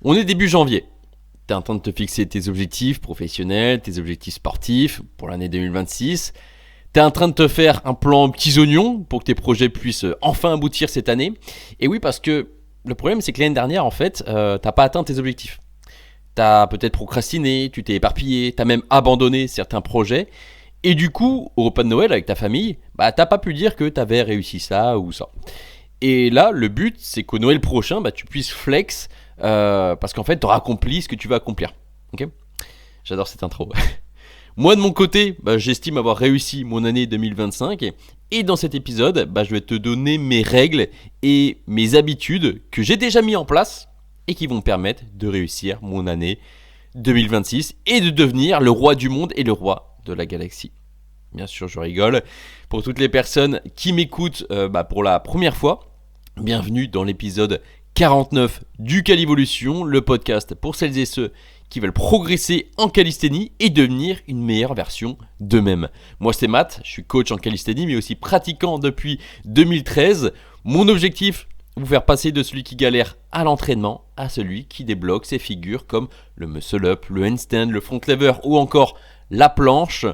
On est début janvier. T'es en train de te fixer tes objectifs professionnels, tes objectifs sportifs pour l'année 2026. T'es en train de te faire un plan petits oignons pour que tes projets puissent enfin aboutir cette année. Et oui, parce que le problème, c'est que l'année dernière, en fait, t'as pas atteint tes objectifs. T'as peut-être procrastiné, tu t'es éparpillé, t'as même abandonné certains projets. Et du coup, au repas de Noël avec ta famille, t'as pas pu dire que t'avais réussi ça ou ça. Et là, le but, c'est qu'au Noël prochain, tu puisses flex parce qu'en fait, tu auras accompli ce que tu veux accomplir. Ok ? J'adore cette intro. Moi, de mon côté, j'estime avoir réussi mon année 2025. Et dans cet épisode, je vais te donner mes règles et mes habitudes que j'ai déjà mis en place et qui vont me permettre de réussir mon année 2026 et de devenir le roi du monde et le roi de la galaxie. Bien sûr, je rigole. Pour toutes les personnes qui m'écoutent pour la première fois, bienvenue dans l'épisode 49 du Calivolution, le podcast pour celles et ceux qui veulent progresser en calisthénie et devenir une meilleure version d'eux-mêmes. Moi, c'est Matt, je suis coach en calisthénie, mais aussi pratiquant depuis 2013. Mon objectif, vous faire passer de celui qui galère à l'entraînement à celui qui débloque ses figures comme le muscle up, le handstand, le front lever ou encore la planche.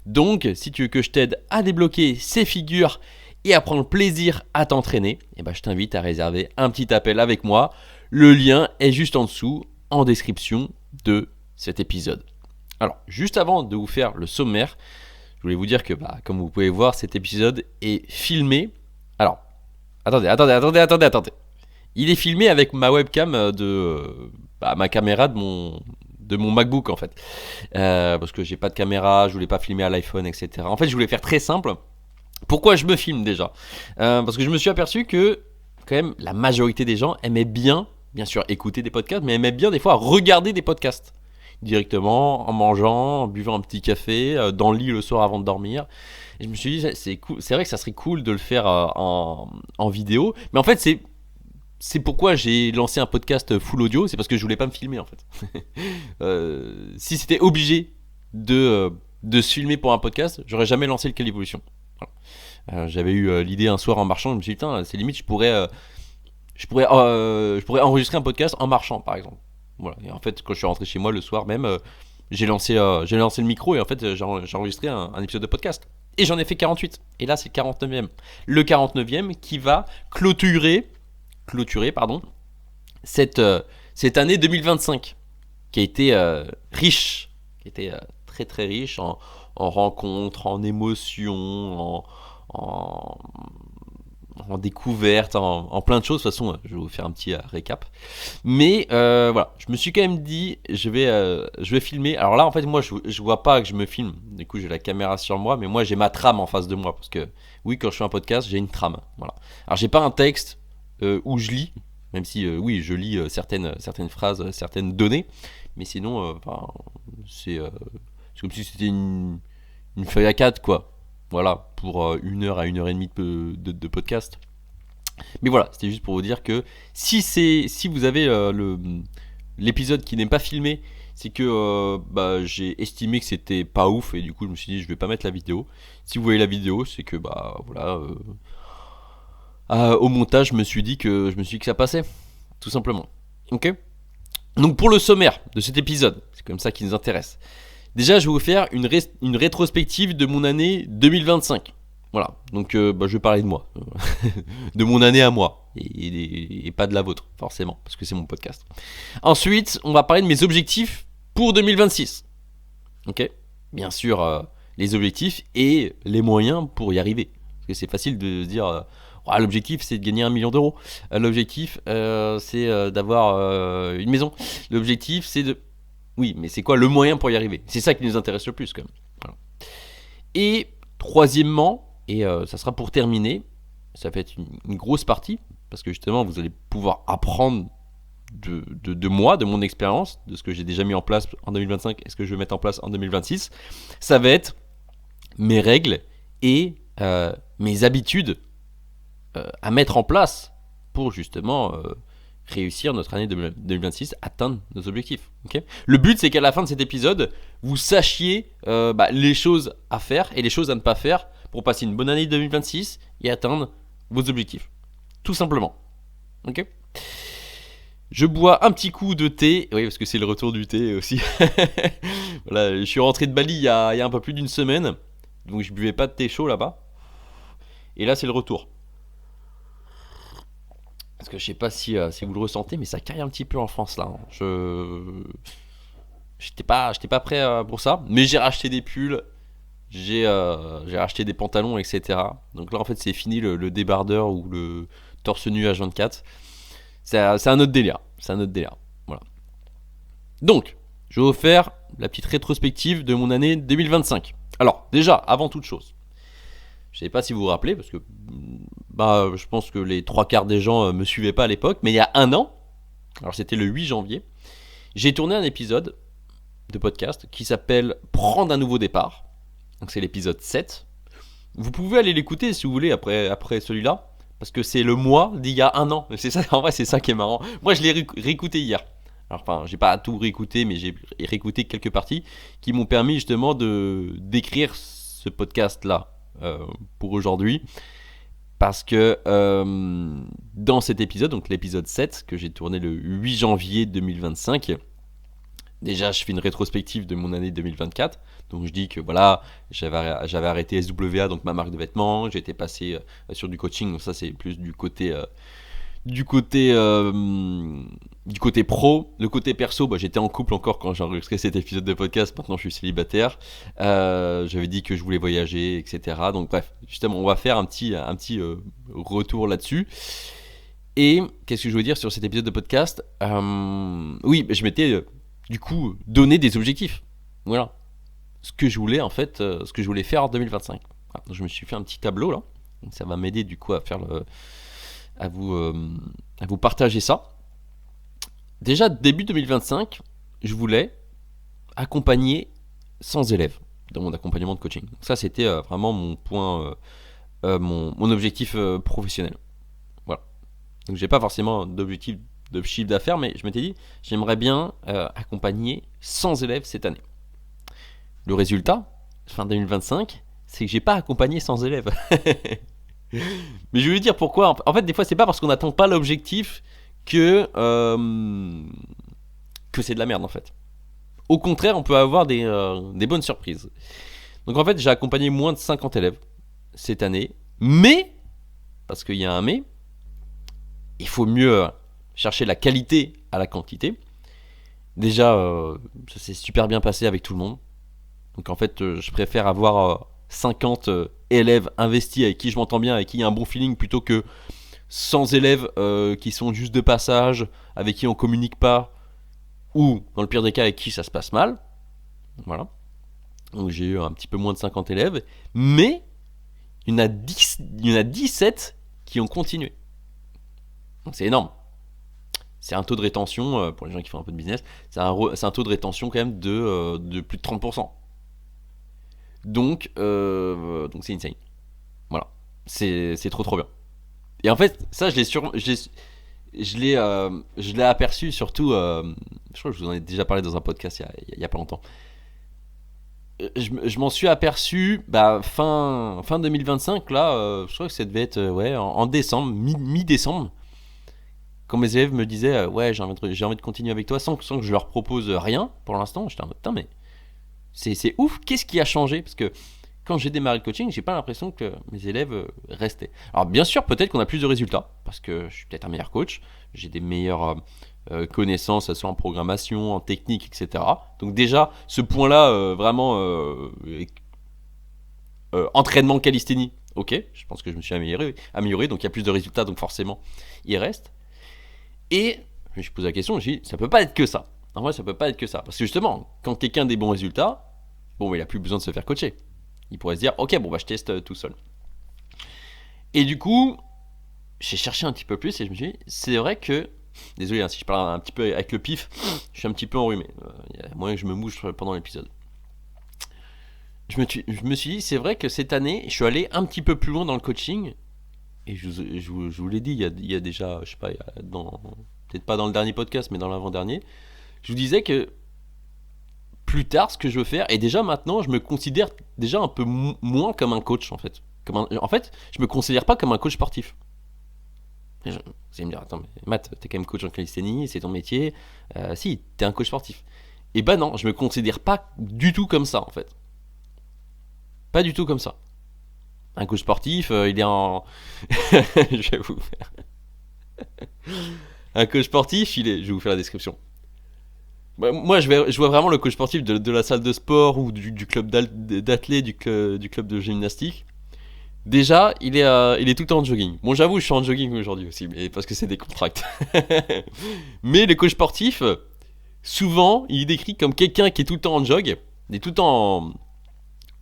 Donc, si tu veux que je t'aide à débloquer ces figures et à prendre plaisir à t'entraîner, je t'invite à réserver un petit appel avec moi. Le lien est juste en dessous, en description de cet épisode. Alors, juste avant de vous faire le sommaire, je voulais vous dire que, comme vous pouvez voir, cet épisode est filmé. Alors, attendez. Il est filmé avec ma webcam ma caméra de mon MacBook en fait. Parce que j'ai pas de caméra, je voulais pas filmer à l'iPhone, etc. En fait, je voulais faire très simple. Pourquoi je me filme déjà ? Parce que je me suis aperçu que quand même la majorité des gens aimaient bien sûr écouter des podcasts, mais aimaient bien des fois regarder des podcasts directement en mangeant, en buvant un petit café, dans le lit le soir avant de dormir. Et je me suis dit c'est cool, c'est vrai que ça serait cool de le faire en vidéo, mais en fait c'est pourquoi j'ai lancé un podcast full audio, c'est parce que je voulais pas me filmer en fait. Si c'était obligé de se filmer pour un podcast, j'aurais jamais lancé le Calivolution. Voilà. J'avais eu l'idée un soir en marchant, je me suis dit putain, c'est limite je pourrais enregistrer un podcast en marchant par exemple. Voilà. Et en fait quand je suis rentré chez moi le soir même, j'ai lancé le micro et en fait j'ai enregistré un épisode de podcast. Et j'en ai fait 48. Et là c'est le 49e. Le 49e qui va clôturer cette année 2025 qui a été riche, qui a été très très riche en rencontres, en émotions, en découvertes, en plein de choses. De toute façon, je vais vous faire un petit récap. Mais voilà, je me suis quand même dit, je vais filmer. Alors là, en fait, moi, je vois pas que je me filme. Du coup, j'ai la caméra sur moi, mais moi, j'ai ma trame en face de moi. Parce que, oui, quand je fais un podcast, j'ai une trame. Voilà. Alors, j'ai pas un texte où je lis, même si, oui, je lis certaines phrases, certaines données. Mais sinon, c'est comme si c'était une feuille A4, quoi. Voilà, pour 1 heure à 1 heure et demie de podcast. Mais voilà, c'était juste pour vous dire que si vous avez l'épisode qui n'est pas filmé, c'est que j'ai estimé que c'était pas ouf et du coup je me suis dit je vais pas mettre la vidéo. Si vous voyez la vidéo, c'est que au montage je me suis dit que ça passait, tout simplement. Ok. Donc pour le sommaire de cet épisode, c'est comme ça qui nous intéresse. Déjà, je vais vous faire une rétrospective de mon année 2025. Voilà, donc je vais parler de moi, de mon année à moi, et pas de la vôtre, forcément, parce que c'est mon podcast. Ensuite, on va parler de mes objectifs pour 2026. Ok ? Bien sûr, les objectifs et les moyens pour y arriver. Parce que c'est facile de se dire, l'objectif c'est de gagner 1 million d'euros. L'objectif c'est d'avoir une maison. L'objectif c'est de... Oui, mais c'est quoi le moyen pour y arriver ? C'est ça qui nous intéresse le plus quand même. Voilà. Et troisièmement, et ça sera pour terminer, ça va être une grosse partie, parce que justement vous allez pouvoir apprendre de moi, de mon expérience, de ce que j'ai déjà mis en place en 2025 et ce que je vais mettre en place en 2026. Ça va être mes règles et mes habitudes à mettre en place pour justement... réussir notre année 2026, atteindre nos objectifs. Okay ? Le but, c'est qu'à la fin de cet épisode, vous sachiez les choses à faire et les choses à ne pas faire pour passer une bonne année 2026 et atteindre vos objectifs. Tout simplement. Ok ? Je bois un petit coup de thé, oui parce que c'est le retour du thé aussi. Voilà, je suis rentré de Bali il y a un peu plus d'une semaine, donc je buvais pas de thé chaud là-bas. Et là c'est le retour. Parce que je sais pas si vous le ressentez, mais ça caille un petit peu en France là. J'étais pas prêt pour ça, mais j'ai racheté des pulls, j'ai racheté des pantalons, etc. Donc là en fait c'est fini le débardeur ou le torse nu H24. C'est un autre délire. C'est un autre délire. Voilà. Donc, je vais vous faire la petite rétrospective de mon année 2025. Alors, déjà, avant toute chose, je ne sais pas si vous vous rappelez, parce que je pense que les trois quarts des gens me suivaient pas à l'époque, mais il y a un an, alors c'était le 8 janvier, j'ai tourné un épisode de podcast qui s'appelle Prendre un nouveau départ. Donc c'est l'épisode 7. Vous pouvez aller l'écouter si vous voulez après celui-là. Parce que c'est le mois d'il y a un an. C'est ça, en vrai, c'est ça qui est marrant. Moi, je l'ai réécouté hier. Alors, enfin, j'ai pas tout réécouté, mais j'ai réécouté quelques parties qui m'ont permis justement d'écrire ce podcast-là pour aujourd'hui. Parce que dans cet épisode, donc l'épisode 7, que j'ai tourné le 8 janvier 2025, déjà, je fais une rétrospective de mon année 2024. Donc, je dis que voilà, j'avais arrêté SWA, donc ma marque de vêtements. J'étais passé sur du coaching. Donc, ça, c'est plus du côté pro. Le côté perso, j'étais en couple encore quand j'ai enregistré cet épisode de podcast. Maintenant, je suis célibataire. J'avais dit que je voulais voyager, etc. Donc, bref, justement, on va faire un petit retour là-dessus. Et qu'est-ce que je veux dire sur cet épisode de podcast Oui, je m'étais du coup donné des objectifs. Voilà. Ce que je voulais en fait, ce que je voulais faire en 2025. Voilà. Donc je me suis fait un petit tableau là. Donc ça va m'aider du coup à vous partager ça. Déjà début 2025, je voulais accompagner 100 élèves dans mon accompagnement de coaching. Donc ça c'était vraiment mon point, mon objectif professionnel. Voilà. Donc j'ai pas forcément d'objectif de chiffre d'affaires, mais je m'étais dit, j'aimerais bien accompagner 100 élèves cette année. Le résultat, fin 2025, c'est que j'ai pas accompagné 100 élèves. Mais je vais vous dire pourquoi. En fait, des fois, c'est pas parce qu'on n'atteint pas l'objectif que c'est de la merde, en fait. Au contraire, on peut avoir des bonnes surprises. Donc, en fait, j'ai accompagné moins de 50 élèves cette année. Mais, parce qu'il y a un mais, il faut mieux chercher la qualité à la quantité. Déjà, ça s'est super bien passé avec tout le monde. Donc en fait, je préfère avoir 50 élèves investis avec qui je m'entends bien, avec qui il y a un bon feeling, plutôt que 100 élèves qui sont juste de passage, avec qui on communique pas, ou dans le pire des cas avec qui ça se passe mal. Voilà. Donc j'ai eu un petit peu moins de 50 élèves, mais il y en a 17 qui ont continué. Donc c'est énorme. C'est un taux de rétention, pour les gens qui font un peu de business, c'est un taux de rétention quand même de plus de 30%. Donc c'est insane. Voilà. C'est trop bien. Et en fait, ça, je l'ai aperçu surtout, je crois que je vous en ai déjà parlé dans un podcast il y a pas longtemps. Je m'en suis aperçu fin 2025, là, je crois que ça devait être en décembre, mi-décembre, quand mes élèves me disaient j'ai envie de continuer avec toi sans que je leur propose rien pour l'instant. J'étais en mode, putain, mais c'est ouf, qu'est-ce qui a changé? Parce que quand j'ai démarré le coaching, j'ai pas l'impression que mes élèves restaient. Alors bien sûr, peut-être qu'on a plus de résultats, parce que je suis peut-être un meilleur coach, j'ai des meilleures connaissances, soit en programmation, en technique, etc. Donc déjà, ce point-là, vraiment, entraînement calisthénie, ok, je pense que je me suis amélioré, donc il y a plus de résultats, donc forcément, il reste. Et je me suis posé la question, je me suis dit, ça peut pas être que ça. En vrai, ça peut pas être que ça. Parce que justement, quand quelqu'un a des bons résultats, il a plus besoin de se faire coacher. Il pourrait se dire, ok, je teste tout seul. Et du coup, j'ai cherché un petit peu plus et je me suis dit, c'est vrai que, désolé si je parle un petit peu avec le pif, je suis un petit peu enrhumé. Il y a moyen que je me mouche pendant l'épisode. Je me suis dit, c'est vrai que cette année, je suis allé un petit peu plus loin dans le coaching. Et je vous l'ai dit, il y a déjà, je sais pas, peut-être pas dans le dernier podcast, mais dans l'avant-dernier, je vous disais que plus tard, ce que je veux faire, et déjà maintenant, je me considère déjà un peu moins comme un coach, en fait. En fait, je me considère pas comme un coach sportif. Vous allez me dire, attends, mais Matt, t'es quand même coach en calisthénie, c'est ton métier. Si, t'es un coach sportif. Et bah non, je me considère pas du tout comme ça en fait. Pas du tout comme ça. Un coach sportif, il est en. Je vais vous faire. Un coach sportif, il est. Je vais vous faire la description. Moi, je vois vraiment le coach sportif de la salle de sport ou du club d'athlé, du club de gymnastique. Déjà, il est tout le temps en jogging. Bon, j'avoue, je suis en jogging aujourd'hui aussi, mais parce que c'est des contracts. Mais le coach sportif, souvent, il est décrit comme quelqu'un qui est tout le temps en jog, il est tout le temps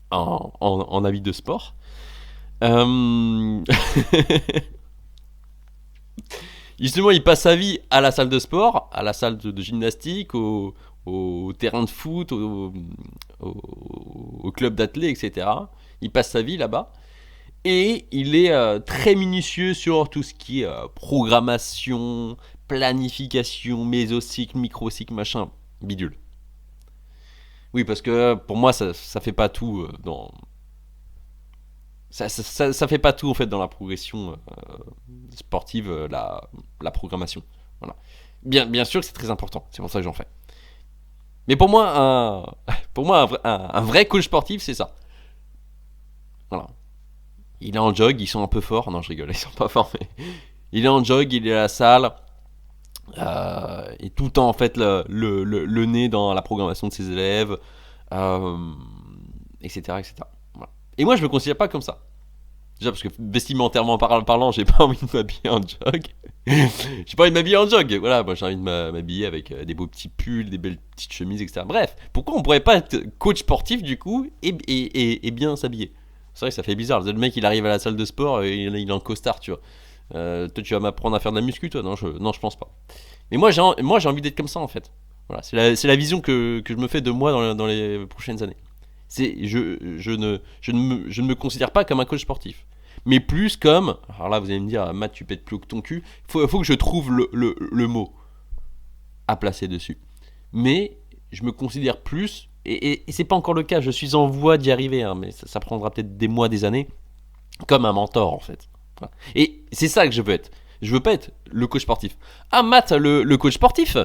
en habit de sport. Justement, il passe sa vie à la salle de sport, à la salle de gymnastique, au terrain de foot, au club d'athlé, etc. Il passe sa vie là-bas. Et il est très minutieux sur tout ce qui est programmation, planification, mésocycle, microcycle, machin, bidule. Oui, parce que pour moi, ça fait pas tout dans. Ça fait pas tout en fait dans la progression sportive, la programmation. Voilà. Bien sûr que c'est très important, c'est pour ça que j'en fais. Mais pour moi, un vrai coach sportif, c'est ça. Voilà. Il est en jog, ils sont un peu forts. Non, je rigole, ils sont pas forts, mais il est en jog, il est à la salle, et tout le temps en fait le nez dans la programmation de ses élèves, etc. etc. Voilà. Et moi, je me considère pas comme ça. Déjà parce que vestimentairement parlant, j'ai pas envie de m'habiller en jog. J'ai pas envie de m'habiller en jog. Voilà, moi j'ai envie de m'habiller avec des beaux petits pulls, des belles petites chemises, etc. Bref, pourquoi on pourrait pas être coach sportif du coup et bien s'habiller? C'est vrai que ça fait bizarre. Le mec il arrive à la salle de sport et il est en costard, tu vois. Toi tu vas m'apprendre à faire de la muscu, toi? Non, je pense pas. Mais moi j'ai envie d'être comme ça en fait. Voilà, c'est la vision que je me fais de moi dans les prochaines années. Je ne me considère pas comme un coach sportif, mais plus comme. Alors là, vous allez me dire, Matt, tu pètes plus que ton cul. Faut que je trouve le mot à placer dessus. Mais je me considère plus, et c'est pas encore le cas, je suis en voie d'y arriver, hein, mais ça prendra peut-être des mois, des années, comme un mentor en fait. Voilà. Et c'est ça que je veux être. Je veux pas être le coach sportif. Ah, Matt, le coach sportif,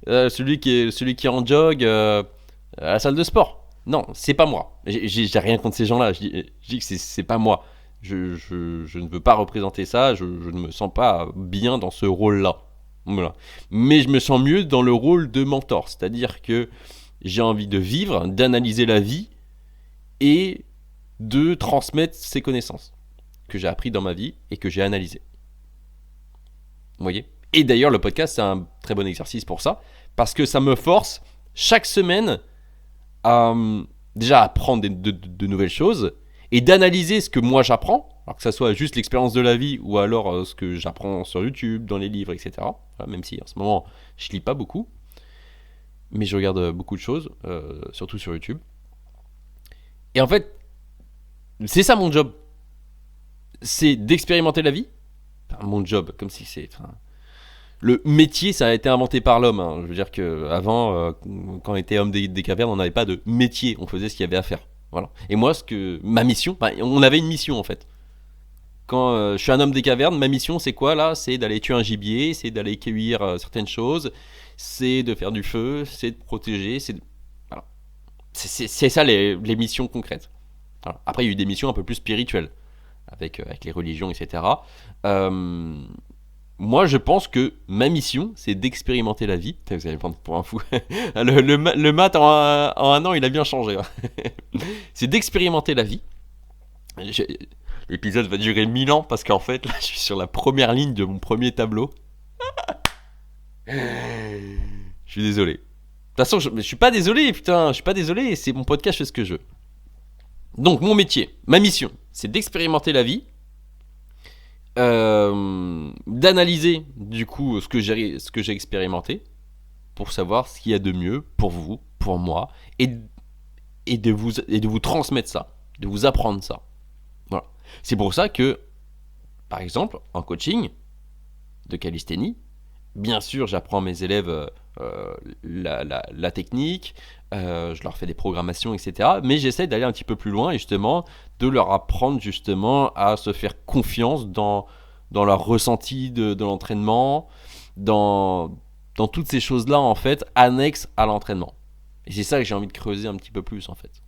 celui qui est en jog à la salle de sport. Non, c'est pas moi. J'ai rien contre ces gens-là. Je dis que c'est pas moi. Je ne veux pas représenter ça. Je ne me sens pas bien dans ce rôle-là. Voilà. Mais je me sens mieux dans le rôle de mentor. C'est-à-dire que j'ai envie de vivre, d'analyser la vie et de transmettre ces connaissances que j'ai appris dans ma vie et que j'ai analysées. Vous voyez ? Et d'ailleurs, le podcast, c'est un très bon exercice pour ça. Parce que ça me force chaque semaine à déjà apprendre de nouvelles choses et d'analyser ce que moi j'apprends, alors que ça soit juste l'expérience de la vie ou alors ce que j'apprends sur YouTube, dans les livres, etc. Voilà, même si en ce moment je lis pas beaucoup, mais je regarde beaucoup de choses, surtout sur YouTube. Et en fait, c'est ça mon job, c'est d'expérimenter la vie. Enfin, mon job, comme si c'est. Le métier, ça a été inventé par l'homme. Hein. Je veux dire qu'avant, quand on était homme des cavernes, on n'avait pas de métier. On faisait ce qu'il y avait à faire. Voilà. Et moi, ma mission, on avait une mission en fait. Quand je suis un homme des cavernes, ma mission, c'est quoi là? C'est d'aller tuer un gibier, c'est d'aller cueillir certaines choses, c'est de faire du feu, c'est de protéger, voilà. C'est ça les missions concrètes. Voilà. Après, il y a eu des missions un peu plus spirituelles, avec les religions, etc. Moi, je pense que ma mission, c'est d'expérimenter la vie. Putain, vous allez me prendre pour un fou. le maths en un an, il a bien changé. C'est d'expérimenter la vie. L'épisode va durer 1000 ans parce qu'en fait, là, je suis sur la première ligne de mon premier tableau. Je suis désolé. De toute façon, je suis pas désolé, putain. Je suis pas désolé. C'est mon podcast, je fais ce que je veux. Donc, mon métier, ma mission, c'est d'expérimenter la vie. D'analyser du coup ce que j'ai expérimenté pour savoir ce qu'il y a de mieux pour vous, pour moi, et de vous transmettre ça, de vous apprendre ça. Voilà. C'est pour ça que, par exemple, en coaching de calisthénie, bien sûr, j'apprends à mes élèves la technique, je leur fais des programmations, etc. Mais j'essaie d'aller un petit peu plus loin et justement de leur apprendre justement à se faire confiance dans dans leur ressenti de l'entraînement, dans toutes ces choses-là, en fait, annexes à l'entraînement. Et c'est ça que j'ai envie de creuser un petit peu plus, en fait.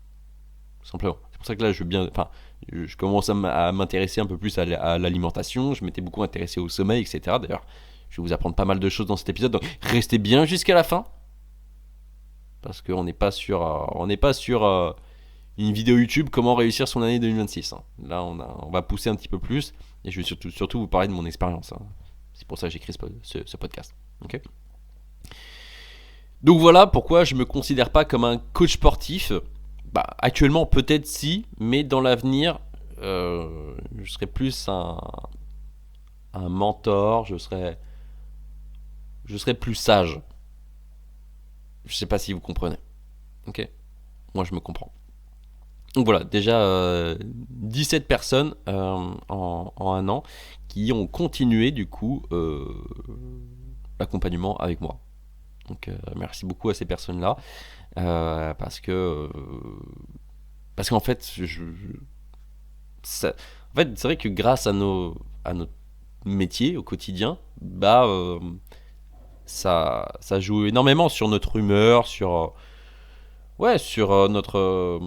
Tout simplement. C'est pour ça que là, je commence à m'intéresser un peu plus à l'alimentation. Je m'étais beaucoup intéressé au sommeil, etc. D'ailleurs, je vais vous apprendre pas mal de choses dans cet épisode. Donc, restez bien jusqu'à la fin. Parce qu'on n'est pas sur une vidéo YouTube comment réussir son année 2026. Hein. Là, on va pousser un petit peu plus. Et je vais surtout vous parler de mon expérience. Hein. C'est pour ça que j'écris ce podcast. Ok. Donc voilà pourquoi je me considère pas comme un coach sportif. Bah, actuellement peut-être si, mais dans l'avenir, je serai plus un mentor, je serai plus sage. Je sais pas si vous comprenez. Ok. Moi je me comprends. Donc voilà, déjà 17 personnes en un an qui ont continué du coup l'accompagnement avec moi. Donc merci beaucoup à ces personnes-là parce qu'en fait, en fait, c'est vrai que grâce à notre métier au quotidien, bah ça joue énormément sur notre humeur, sur notre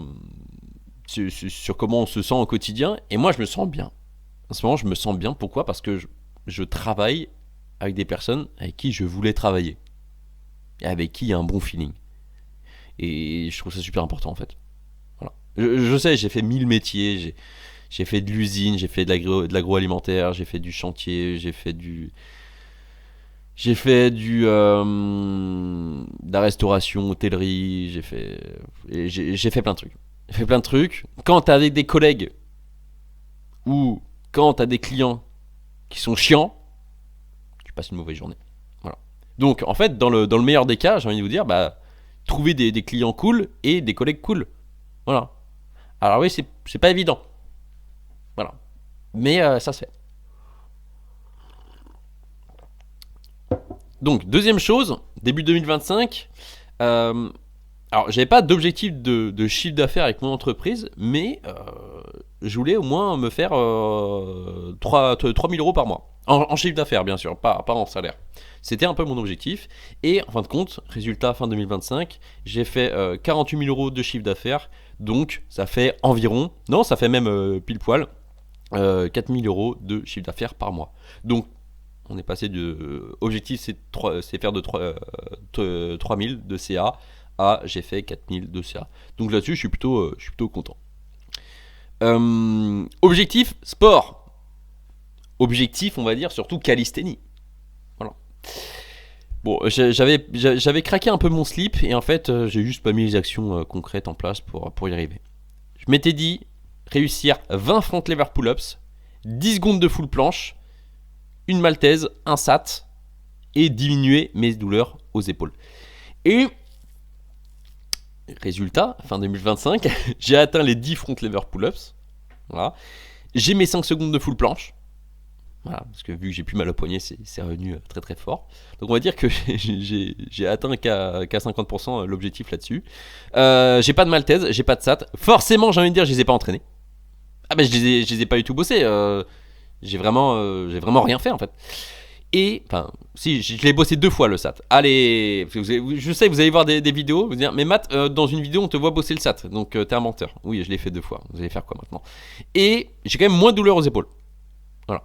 sur comment on se sent au quotidien. Et moi, je me sens bien. En ce moment, je me sens bien. Pourquoi ? Parce que je travaille avec des personnes avec qui je voulais travailler et avec qui il y a un bon feeling. Et je trouve ça super important en fait. Voilà. Je sais, j'ai fait 1000 métiers, j'ai fait de l'usine, j'ai fait de l'agroalimentaire, j'ai fait du chantier, j'ai fait de la restauration, hôtellerie, j'ai fait plein de trucs. J'ai fait plein de trucs. Quand t'es avec des collègues ou quand t'as des clients qui sont chiants, tu passes une mauvaise journée. Voilà. Donc en fait, dans le meilleur des cas, j'ai envie de vous dire, bah trouver des clients cool et des collègues cool. Voilà. Alors oui, c'est pas évident. Voilà. Mais ça se fait. Donc, deuxième chose, début 2025. Alors, j'avais pas d'objectif de chiffre d'affaires avec mon entreprise, mais je voulais au moins me faire 3 000 euros par mois. En chiffre d'affaires, bien sûr, pas en salaire. C'était un peu mon objectif. Et en fin de compte, résultat fin 2025, j'ai fait 48 000 euros de chiffre d'affaires. Donc, ça fait environ, non, ça fait même pile poil, 4 000 euros de chiffre d'affaires par mois. Donc, on est passé de. Objectif, c'est faire de 3 000 de CA à j'ai fait 4 000 de CA. Donc là-dessus, je suis plutôt content. Objectif, sport. Objectif, on va dire, surtout calisthénie. Voilà. Bon, j'avais craqué un peu mon slip et en fait, j'ai juste pas mis les actions concrètes en place pour y arriver. Je m'étais dit réussir 20 front lever pull-ups, 10 secondes de full planche, une maltaise, un sat et diminuer mes douleurs aux épaules. Et résultat, fin 2025, j'ai atteint les 10 front lever pull-ups. Voilà. J'ai mes 5 secondes de full planche. Voilà, parce que vu que j'ai plus mal au poignet, c'est revenu très très fort. Donc on va dire que j'ai atteint qu'à 50% l'objectif là-dessus. J'ai pas de maltaise, j'ai pas de sat. Forcément, j'ai envie de dire, je les ai pas entraînés. Ah ben je les ai pas du tout bossés. J'ai vraiment rien fait en fait. Et, enfin, si, je l'ai bossé 2 fois le SAT. Allez, je sais, vous allez voir des vidéos, vous dire, mais Matt, dans une vidéo, on te voit bosser le SAT, donc t'es un menteur. Oui, je l'ai fait 2 fois, vous allez faire quoi maintenant ? Et j'ai quand même moins de douleur aux épaules. Voilà.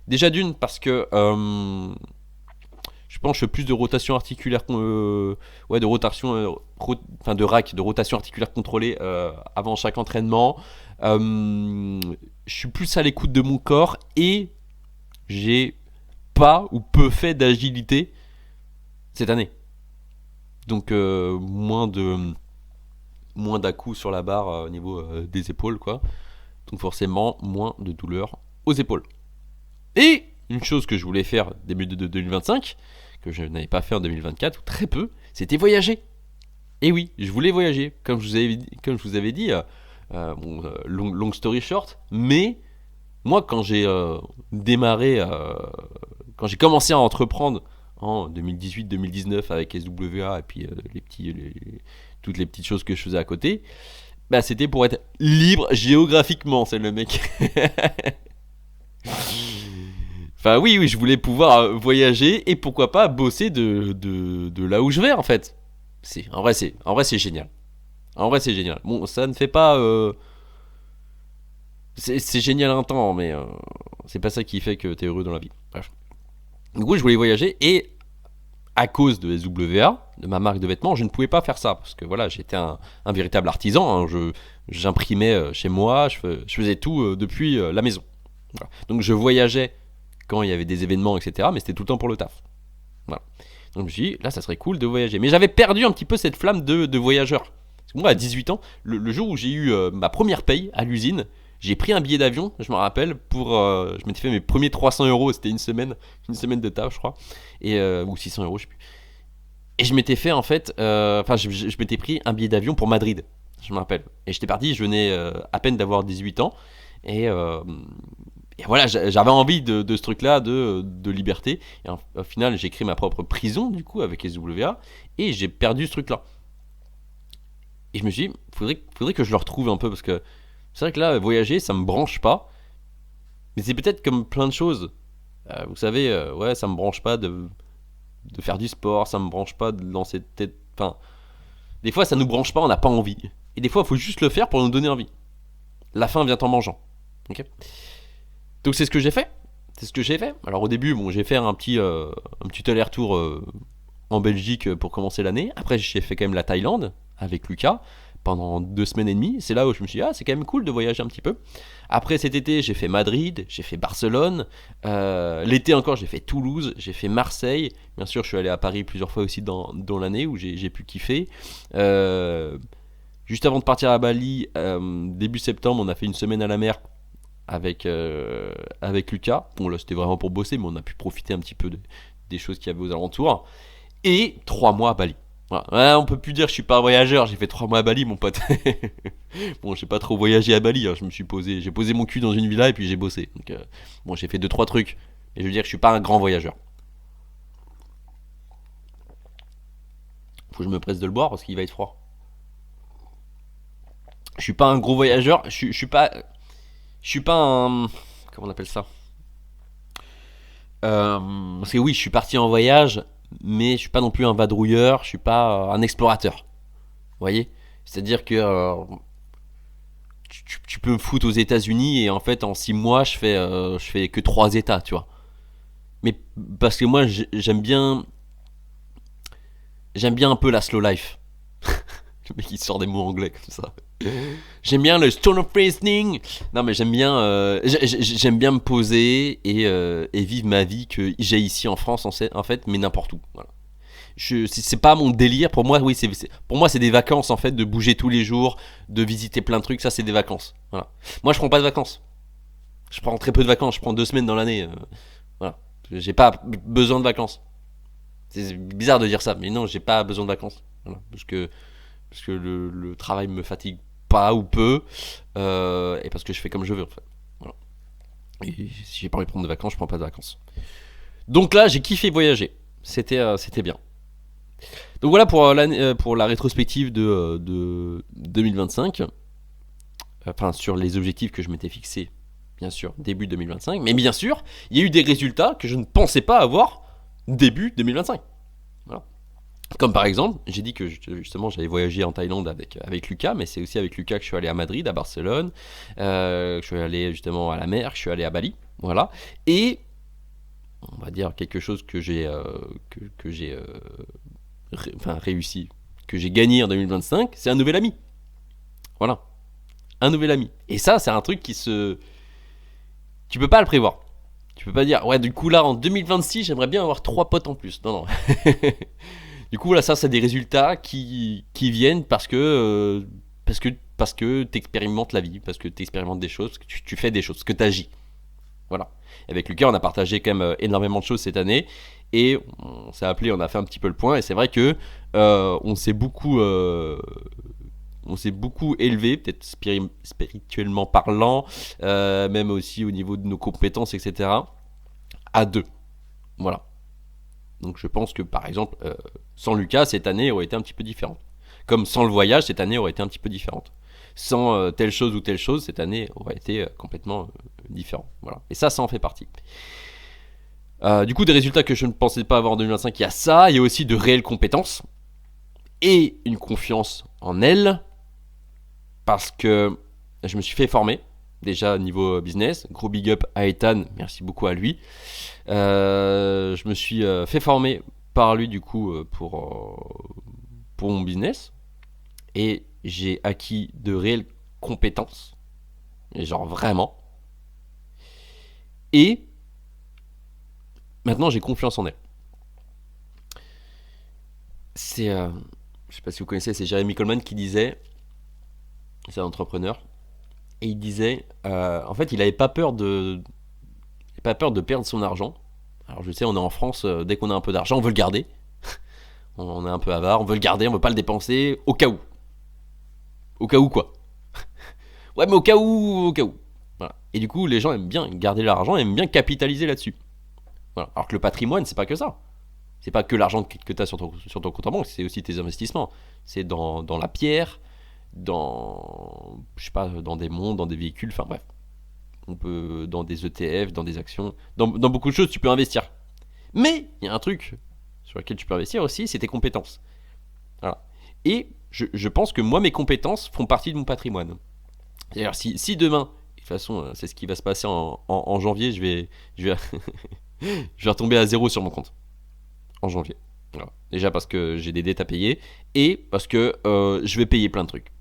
Déjà d'une, parce que je pense que je fais plus de rotation articulaire, de rotation, de rack, de rotation articulaire contrôlée avant chaque entraînement. Je suis plus à l'écoute de mon corps et j'ai pas ou peu fait d'agilité cette année. Donc moins d'à-coups sur la barre au niveau des épaules, quoi. Donc forcément moins de douleur aux épaules. Et une chose que je voulais faire début de 2025, que je n'avais pas fait en 2024, ou très peu, c'était voyager. Et oui, je voulais voyager, comme je vous avais dit, long story short, mais moi quand j'ai démarré, quand j'ai commencé à entreprendre en 2018-2019 avec SWA et puis toutes les petites choses que je faisais à côté, bah c'était pour être libre géographiquement, c'est le mec. Enfin, oui, oui, je voulais pouvoir voyager et pourquoi pas bosser de là où je vais, en fait. En vrai, c'est génial. En vrai, c'est génial. Bon, ça ne fait pas. C'est génial un temps, mais c'est pas ça qui fait que t'es heureux dans la vie. Bref. Du coup, je voulais voyager et à cause de SWA, de ma marque de vêtements, je ne pouvais pas faire ça parce que voilà, j'étais un véritable artisan. Hein. J'imprimais chez moi, je faisais tout depuis la maison. Voilà. Donc je voyageais quand il y avait des événements, etc. Mais c'était tout le temps pour le taf. Voilà. Donc je me suis dit, là, ça serait cool de voyager. Mais j'avais perdu un petit peu cette flamme de voyageur. Parce que moi, à 18 ans, le jour où j'ai eu ma première paye à l'usine, j'ai pris un billet d'avion, je me rappelle, je m'étais fait mes premiers 300 euros, c'était une semaine de taf, je crois, ou 600 euros, je sais plus. Et je m'étais fait, en fait, je m'étais pris un billet d'avion pour Madrid, je me rappelle. Et j'étais parti, je venais à peine d'avoir 18 ans, et, euh, et voilà, j'avais envie de ce truc-là, de liberté. Et au final, j'ai créé ma propre prison, du coup, avec SWA, et j'ai perdu ce truc-là. Et je me suis dit, faudrait que je le retrouve un peu, parce que c'est vrai que là, voyager, ça me branche pas. Mais c'est peut-être comme plein de choses. Vous savez, ouais, ça me branche pas de faire du sport, ça me branche pas de lancer de tête. Enfin, des fois, ça nous branche pas, on n'a pas envie. Et des fois, il faut juste le faire pour nous donner envie. La faim vient en mangeant. Ok. Donc c'est ce que j'ai fait. C'est ce que j'ai fait. Alors au début, bon, j'ai fait un petit aller-retour en Belgique pour commencer l'année. Après, j'ai fait quand même la Thaïlande avec Lucas pendant 2 semaines et demie. C'est là où je me suis dit, ah, c'est quand même cool de voyager un petit peu. Après cet été, j'ai fait Madrid, j'ai fait Barcelone. L'été encore, j'ai fait Toulouse, j'ai fait Marseille. Bien sûr, je suis allé à Paris plusieurs fois aussi dans l'année où j'ai pu kiffer. Juste avant de partir à Bali, début septembre, on a fait une semaine à la mer avec Lucas. Bon, là, c'était vraiment pour bosser, mais on a pu profiter un petit peu des choses qu'il y avait aux alentours. Et 3 mois à Bali. Voilà. Ouais, on peut plus dire que je suis pas un voyageur, j'ai fait 3 mois à Bali, mon pote. Bon, j'ai pas trop voyagé à Bali, hein. J'ai posé mon cul dans une villa et puis j'ai bossé. Donc, bon, j'ai fait 2 3 trucs. Et je veux dire que je suis pas un grand voyageur. Faut que je me presse de le boire parce qu'il va être froid. Je suis pas un gros voyageur, je suis pas un, comment on appelle ça? Parce que oui, je suis parti en voyage, mais je suis pas non plus un vadrouilleur, je suis pas un explorateur. Vous voyez? C'est-à-dire que tu peux me foutre aux États-Unis et en fait en 6 mois je fais que 3 États, tu vois. Mais parce que moi j'aime bien un peu la slow life. Le mec il sort des mots anglais comme ça. J'aime bien le stone of reasoning. Non mais j'aime bien me poser et vivre ma vie que j'ai ici en France en fait, mais n'importe où. Voilà. C'est pas mon délire. Pour moi, oui, pour moi c'est des vacances en fait, de bouger tous les jours, de visiter plein de trucs. Ça c'est des vacances. Voilà. Moi je prends pas de vacances. Je prends très peu de vacances. Je prends 2 semaines dans l'année. Voilà. J'ai pas besoin de vacances. C'est bizarre de dire ça, mais non, j'ai pas besoin de vacances. Voilà. Parce que le travail me fatigue pas ou peu, et parce que je fais comme je veux en fait. Voilà. Et si j'ai pas envie de prendre de vacances, je prends pas de vacances. Donc là, j'ai kiffé voyager. C'était bien. Donc voilà pour la rétrospective de 2025. Enfin, sur les objectifs que je m'étais fixés, bien sûr, début 2025. Mais bien sûr, il y a eu des résultats que je ne pensais pas avoir début 2025. Voilà. Comme par exemple, j'ai dit que justement j'avais voyagé en Thaïlande avec Lucas, mais c'est aussi avec Lucas que je suis allé à Madrid, à Barcelone, que je suis allé justement à la mer, que je suis allé à Bali, voilà. Et on va dire quelque chose que j'ai réussi, que j'ai gagné en 2025, c'est un nouvel ami. Voilà, un nouvel ami. Et ça, c'est un truc tu peux pas le prévoir. Tu peux pas dire, ouais, du coup là en 2026, j'aimerais bien avoir 3 potes en plus. Non, non. Du coup, là, ça, c'est des résultats qui viennent parce que tu expérimentes la vie, parce que tu expérimentes des choses, parce que tu fais des choses, que tu agis. Voilà. Et avec Lucas, on a partagé quand même énormément de choses cette année, et on s'est appelé, on a fait un petit peu le point, et c'est vrai que on s'est beaucoup élevé, peut-être spirituellement parlant, même aussi au niveau de nos compétences, etc., à deux. Voilà. Donc je pense que par exemple, sans Lucas, cette année aurait été un petit peu différente. Comme sans le voyage, cette année aurait été un petit peu différente. Sans telle chose ou telle chose, cette année aurait été complètement différente. Voilà. Et ça en fait partie. Du coup, des résultats que je ne pensais pas avoir en 2025, il y a ça, il y a aussi de réelles compétences et une confiance en elle, parce que je me suis fait former, déjà niveau business, gros big up à Ethan, merci beaucoup à lui. Je me suis fait former par lui du coup pour mon business, et j'ai acquis de réelles compétences, et genre vraiment, et maintenant j'ai confiance en elle. C'est, je sais pas si vous connaissez, c'est Jeremy Coleman qui disait, c'est un entrepreneur, et il disait, en fait, il avait pas peur de perdre son argent. Alors je sais, on est en France, dès qu'on a un peu d'argent, on veut le garder. On est un peu avare, on veut le garder, on veut pas le dépenser, au cas où. Au cas où quoi. Ouais, mais au cas où, au cas où. Voilà. Et du coup, les gens aiment bien garder l'argent, aiment bien capitaliser là-dessus. Voilà. Alors que le patrimoine, c'est pas que ça. C'est pas que l'argent que tu as sur ton compte en banque, c'est aussi tes investissements. C'est dans la pierre, je sais pas, dans des montres, dans des véhicules, enfin bref. On peut, dans des ETF, dans des actions, dans beaucoup de choses, tu peux investir. Mais il y a un truc sur lequel tu peux investir aussi, c'est tes compétences. Voilà. Et je pense que moi, mes compétences font partie de mon patrimoine. C'est-à-dire, si demain, de toute façon, c'est ce qui va se passer en janvier, je vais je vais retomber à zéro sur mon compte. En janvier. Voilà. Déjà parce que j'ai des dettes à payer et parce que je vais payer plein de trucs.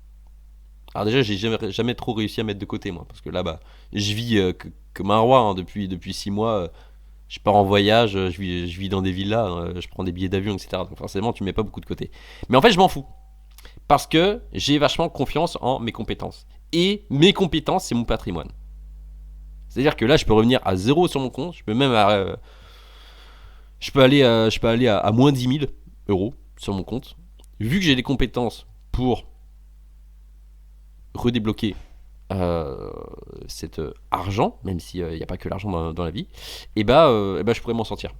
Alors déjà, j'ai jamais trop réussi à mettre de côté, moi, parce que là, bah, je vis comme un roi hein, depuis 6 mois. Je pars en voyage, je vis dans des villas, je prends des billets d'avion, etc. Donc forcément, tu mets pas beaucoup de côté. Mais en fait, je m'en fous. Parce que j'ai vachement confiance en mes compétences. Et mes compétences, c'est mon patrimoine. C'est-à-dire que là, je peux revenir à zéro sur mon compte. Je peux aller à moins 10 000 euros sur mon compte. Vu que j'ai des compétences pour redébloquer cet argent, même s'il n'y a pas que l'argent dans la vie, et je pourrais m'en sortir.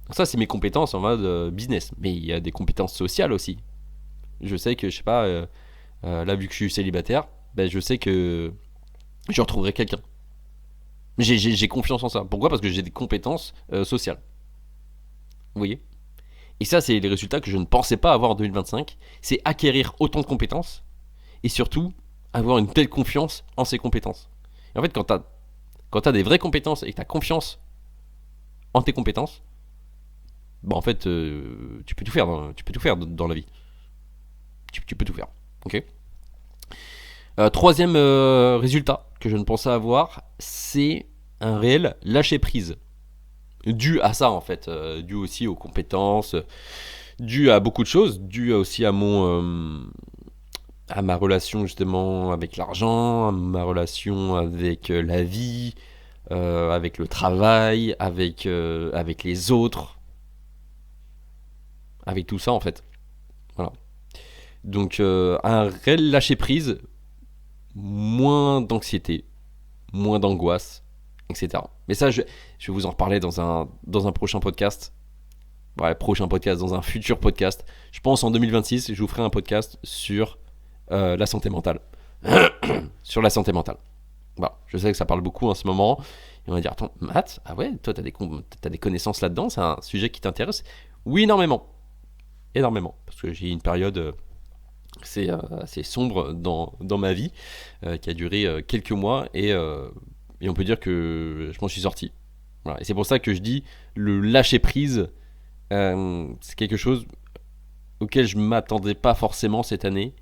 Donc ça, c'est mes compétences en mode business. Mais il y a des compétences sociales aussi. Je sais que, je sais pas, là, vu que je suis célibataire, je sais que je retrouverai quelqu'un. J'ai confiance en ça. Pourquoi ? Parce que j'ai des compétences sociales. Vous voyez ? Et ça, c'est les résultats que je ne pensais pas avoir en 2025. C'est acquérir autant de compétences et surtout avoir une telle confiance en ses compétences. Et en fait, quand t'as des vraies compétences et que t'as confiance en tes compétences, en fait, tu peux tout faire dans la vie. Tu peux tout faire. Ok ? Troisième résultat que je ne pensais avoir, c'est un réel lâcher prise. Dû à ça en fait, dû aussi aux compétences, dû à beaucoup de choses, dû aussi à ma relation justement avec l'argent, à ma relation avec la vie, avec le travail, avec les autres, avec tout ça en fait. Voilà. Donc un réel lâcher prise, moins d'anxiété, moins d'angoisse, etc. Mais ça, je vais vous en reparler dans un prochain podcast. Ouais, prochain podcast, dans un futur podcast. Je pense en 2026, je vous ferai un podcast sur la santé mentale. Sur la santé mentale. Voilà, je sais que ça parle beaucoup en ce moment. Et on va dire, attends, Matt, ah ouais, toi t'as des connaissances là-dedans, c'est un sujet qui t'intéresse ? Oui, énormément. Énormément. Parce que j'ai eu une période assez sombre dans ma vie, qui a duré quelques mois, et on peut dire que je m'en suis sorti. Voilà. Et c'est pour ça que je dis, le lâcher prise, c'est quelque chose auquel je ne m'attendais pas forcément cette année.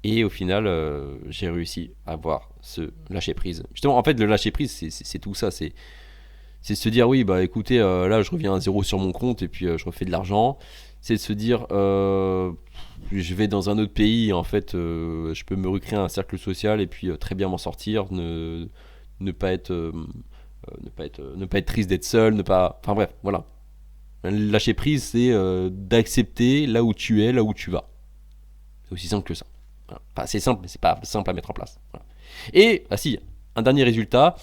Et au final, j'ai réussi à avoir ce lâcher prise. Justement, en fait, le lâcher prise, c'est tout ça. C'est se dire, oui, bah écoutez, là, je reviens à zéro sur mon compte et puis je refais de l'argent. C'est de se dire, je vais dans un autre pays, en fait, je peux me recréer un cercle social et puis très bien m'en sortir, ne pas être triste d'être seul, enfin bref, voilà. Lâcher prise, c'est d'accepter là où tu es, là où tu vas. C'est aussi simple que ça. Voilà. Enfin, c'est simple, mais c'est pas simple à mettre en place. Voilà. Et, un dernier résultat,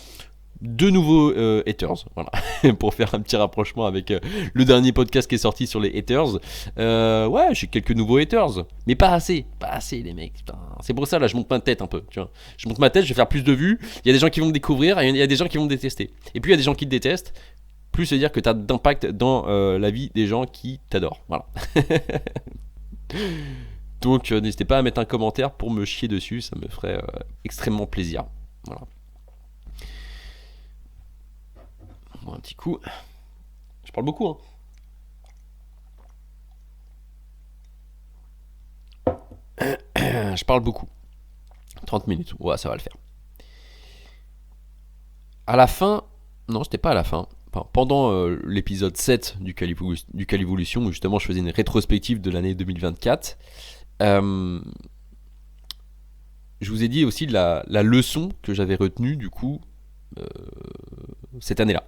2 nouveaux haters, voilà, pour faire un petit rapprochement avec le dernier podcast qui est sorti sur les haters. Ouais, j'ai quelques nouveaux haters, mais pas assez les mecs. Putain. C'est pour ça là, je monte ma tête un peu, tu vois. Je monte ma tête, je vais faire plus de vues. Il y a des gens qui vont me découvrir, et il y a des gens qui vont me détester. Et puis il y a des gens qui te détestent. plus se dire que tu as d'impact dans la vie des gens qui t'adorent. Voilà. Donc n'hésitez pas à mettre un commentaire pour me chier dessus, ça me ferait extrêmement plaisir. Voilà. Bon, un petit coup. Je parle beaucoup, hein. Je parle beaucoup. 30 minutes, ouais, ça va le faire. À la fin, non, c'était pas à la fin. Enfin, pendant l'épisode 7 du Calivolution, où justement je faisais une rétrospective de l'année 2024, je vous ai dit aussi la leçon que j'avais retenue du coup cette année-là,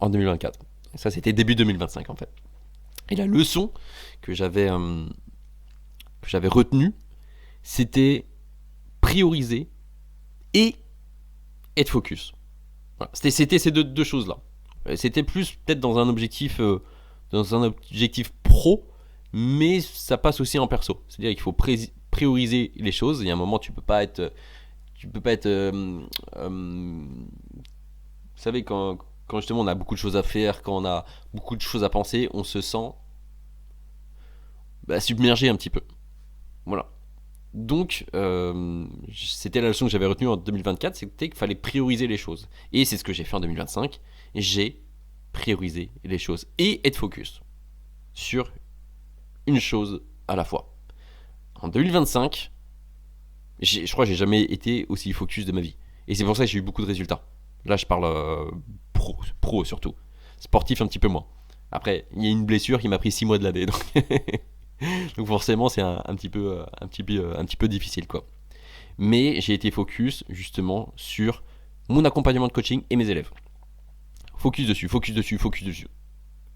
en 2024. Ça, c'était début 2025 en fait. Et la leçon que j'avais retenue, c'était prioriser et être focus. Voilà. C'était ces deux choses-là. C'était plus peut-être dans un objectif pro, mais ça passe aussi en perso. C'est-à-dire qu'il faut prioriser les choses. Il y a un moment, tu peux pas être, vous savez, quand justement on a beaucoup de choses à faire, quand on a beaucoup de choses à penser, on se sent submergé un petit peu. Voilà. Donc, c'était la leçon que j'avais retenue en 2024, c'était qu'il fallait prioriser les choses. Et c'est ce que j'ai fait en 2025. J'ai priorisé les choses et être focus sur une chose à la fois. En 2025, je crois que j'ai jamais été aussi focus de ma vie. Et c'est pour ça que j'ai eu beaucoup de résultats. Là, je parle pro surtout. Sportif un petit peu moins. Après, il y a une blessure qui m'a pris 6 mois de l'année. Donc forcément, c'est un petit peu difficile, quoi. Mais j'ai été focus justement sur mon accompagnement de coaching et mes élèves. Focus dessus.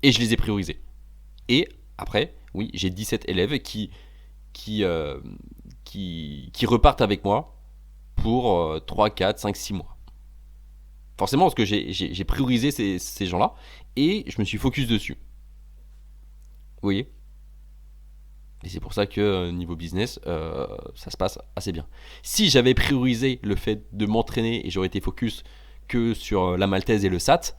Et je les ai priorisés. Et après, oui, j'ai 17 élèves qui repartent avec moi pour 3, 4, 5, 6 mois. Forcément, parce que j'ai priorisé ces gens-là et je me suis focus dessus. Vous voyez ? Et c'est pour ça que niveau business, ça se passe assez bien. Si j'avais priorisé le fait de m'entraîner et j'aurais été focus que sur la maltaise et le SAT,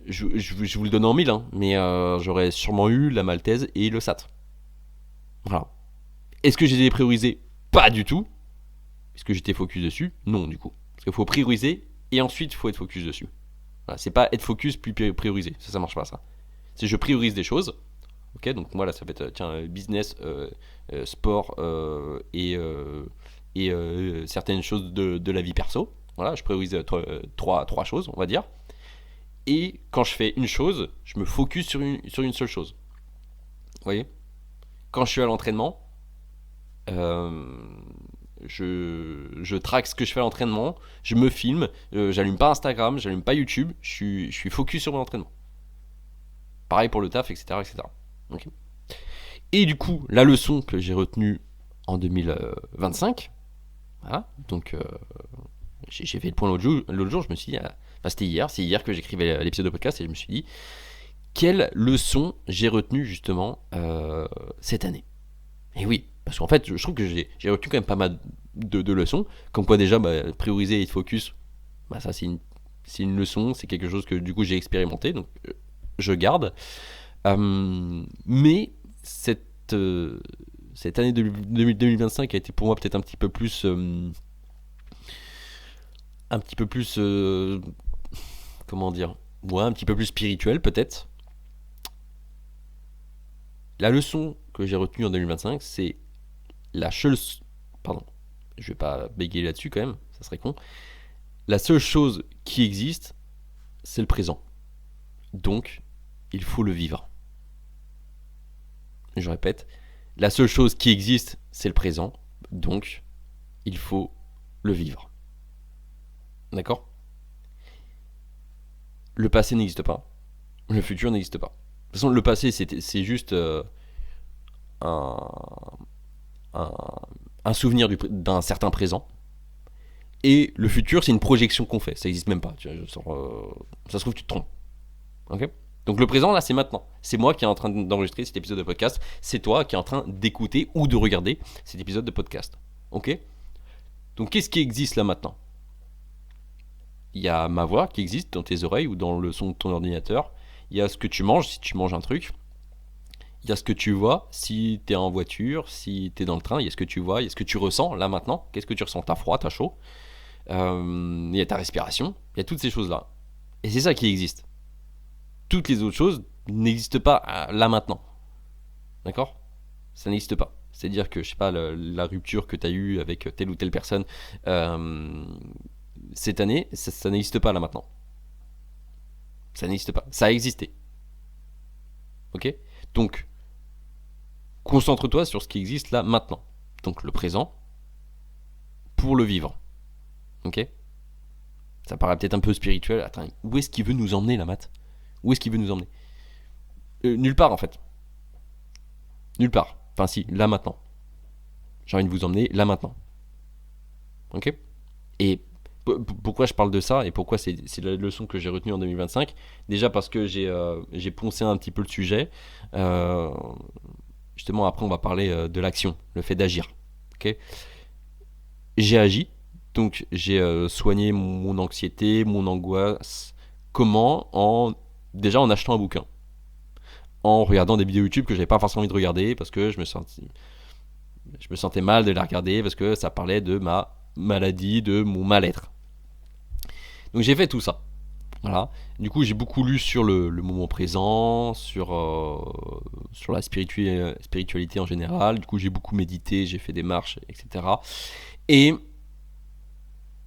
je vous le donne en mille, hein, mais j'aurais sûrement eu la maltaise et le SAT. Voilà. Est-ce que j'ai priorisé ? Pas du tout. Est-ce que j'étais focus dessus ? Non, du coup. Parce qu'il faut prioriser et ensuite il faut être focus dessus. Voilà, c'est pas être focus puis prioriser. Ça marche pas, ça. C'est je priorise des choses. Ok, donc voilà, ça va être business, sport et certaines choses de la vie perso. Voilà, je priorise trois choses, on va dire. Et quand je fais une chose, je me focus sur une seule chose. Vous voyez ? Quand je suis à l'entraînement, je traque ce que je fais à l'entraînement, je me filme, j'allume pas Instagram, j'allume pas YouTube, je suis focus sur mon entraînement. Pareil pour le taf, etc. Okay. Et du coup, la leçon que j'ai retenue en 2025, voilà, donc j'ai fait le point l'autre jour, je me suis dit, c'est hier que j'écrivais l'épisode de podcast et je me suis dit, quelle leçon j'ai retenue justement cette année. Et oui, parce qu'en fait, je trouve que j'ai retenu quand même pas mal de leçons, comme quoi déjà, prioriser et être focus, ça c'est une leçon, c'est quelque chose que du coup j'ai expérimenté, donc je garde. Mais cette année 2025 a été pour moi peut-être un petit peu plus comment dire, ouais, un petit peu plus spirituel peut-être. La leçon que j'ai retenue en 2025, c'est pardon, je vais pas bégayer là-dessus quand même, ça serait con. La seule chose qui existe, c'est le présent. Donc, il faut le vivre. Je répète, la seule chose qui existe, c'est le présent. Donc, il faut le vivre. D'accord ? Le passé n'existe pas. Le futur n'existe pas. De toute façon, le passé, c'est juste un souvenir d'un certain présent. Et le futur, c'est une projection qu'on fait. Ça n'existe même pas. Ça se trouve, tu te trompes. Ok ? Donc le présent, là, c'est maintenant. C'est moi qui est en train d'enregistrer cet épisode de podcast. C'est toi qui est en train d'écouter ou de regarder cet épisode de podcast. Ok ? Donc qu'est-ce qui existe là maintenant ? Il y a ma voix qui existe dans tes oreilles ou dans le son de ton ordinateur. Il y a ce que tu manges si tu manges un truc. Il y a ce que tu vois si tu es en voiture, si tu es dans le train. Il y a ce que tu vois, il y a ce que tu ressens là maintenant. Qu'est-ce que tu ressens? T'as froid, t'as chaud. Il y a ta respiration. Il y a toutes ces choses-là. Et c'est ça qui existe. Toutes les autres choses n'existent pas là maintenant. D'accord? Ça n'existe pas. C'est-à-dire que, je sais pas, la rupture que tu as eue avec telle ou telle personne cette année, ça n'existe pas là maintenant. Ça n'existe pas. Ça a existé. Ok? Donc, concentre-toi sur ce qui existe là maintenant. Donc, le présent, pour le vivre. Ok? Ça paraît peut-être un peu spirituel. Attends, où est-ce qu'il veut nous emmener là, Matt? Où est-ce qu'il veut nous emmener? Nulle part en fait. Nulle part. Enfin si, là maintenant. J'ai envie de vous emmener là maintenant. Ok? Et pourquoi je parle de ça et pourquoi c'est la leçon que j'ai retenue en 2025? Déjà parce que j'ai poncé un petit peu le sujet. Justement, après, on va parler de l'action, le fait d'agir. Ok? J'ai agi, donc j'ai soigné mon anxiété, mon angoisse. Comment? Déjà en achetant un bouquin. En regardant des vidéos YouTube que j'avais pas forcément envie de regarder parce que je me sentais mal de la regarder parce que ça parlait de ma maladie, de mon mal-être. Donc j'ai fait tout ça. Voilà. Du coup, j'ai beaucoup lu sur le moment présent, sur la spiritualité en général. Du coup, j'ai beaucoup médité, j'ai fait des marches, etc. Et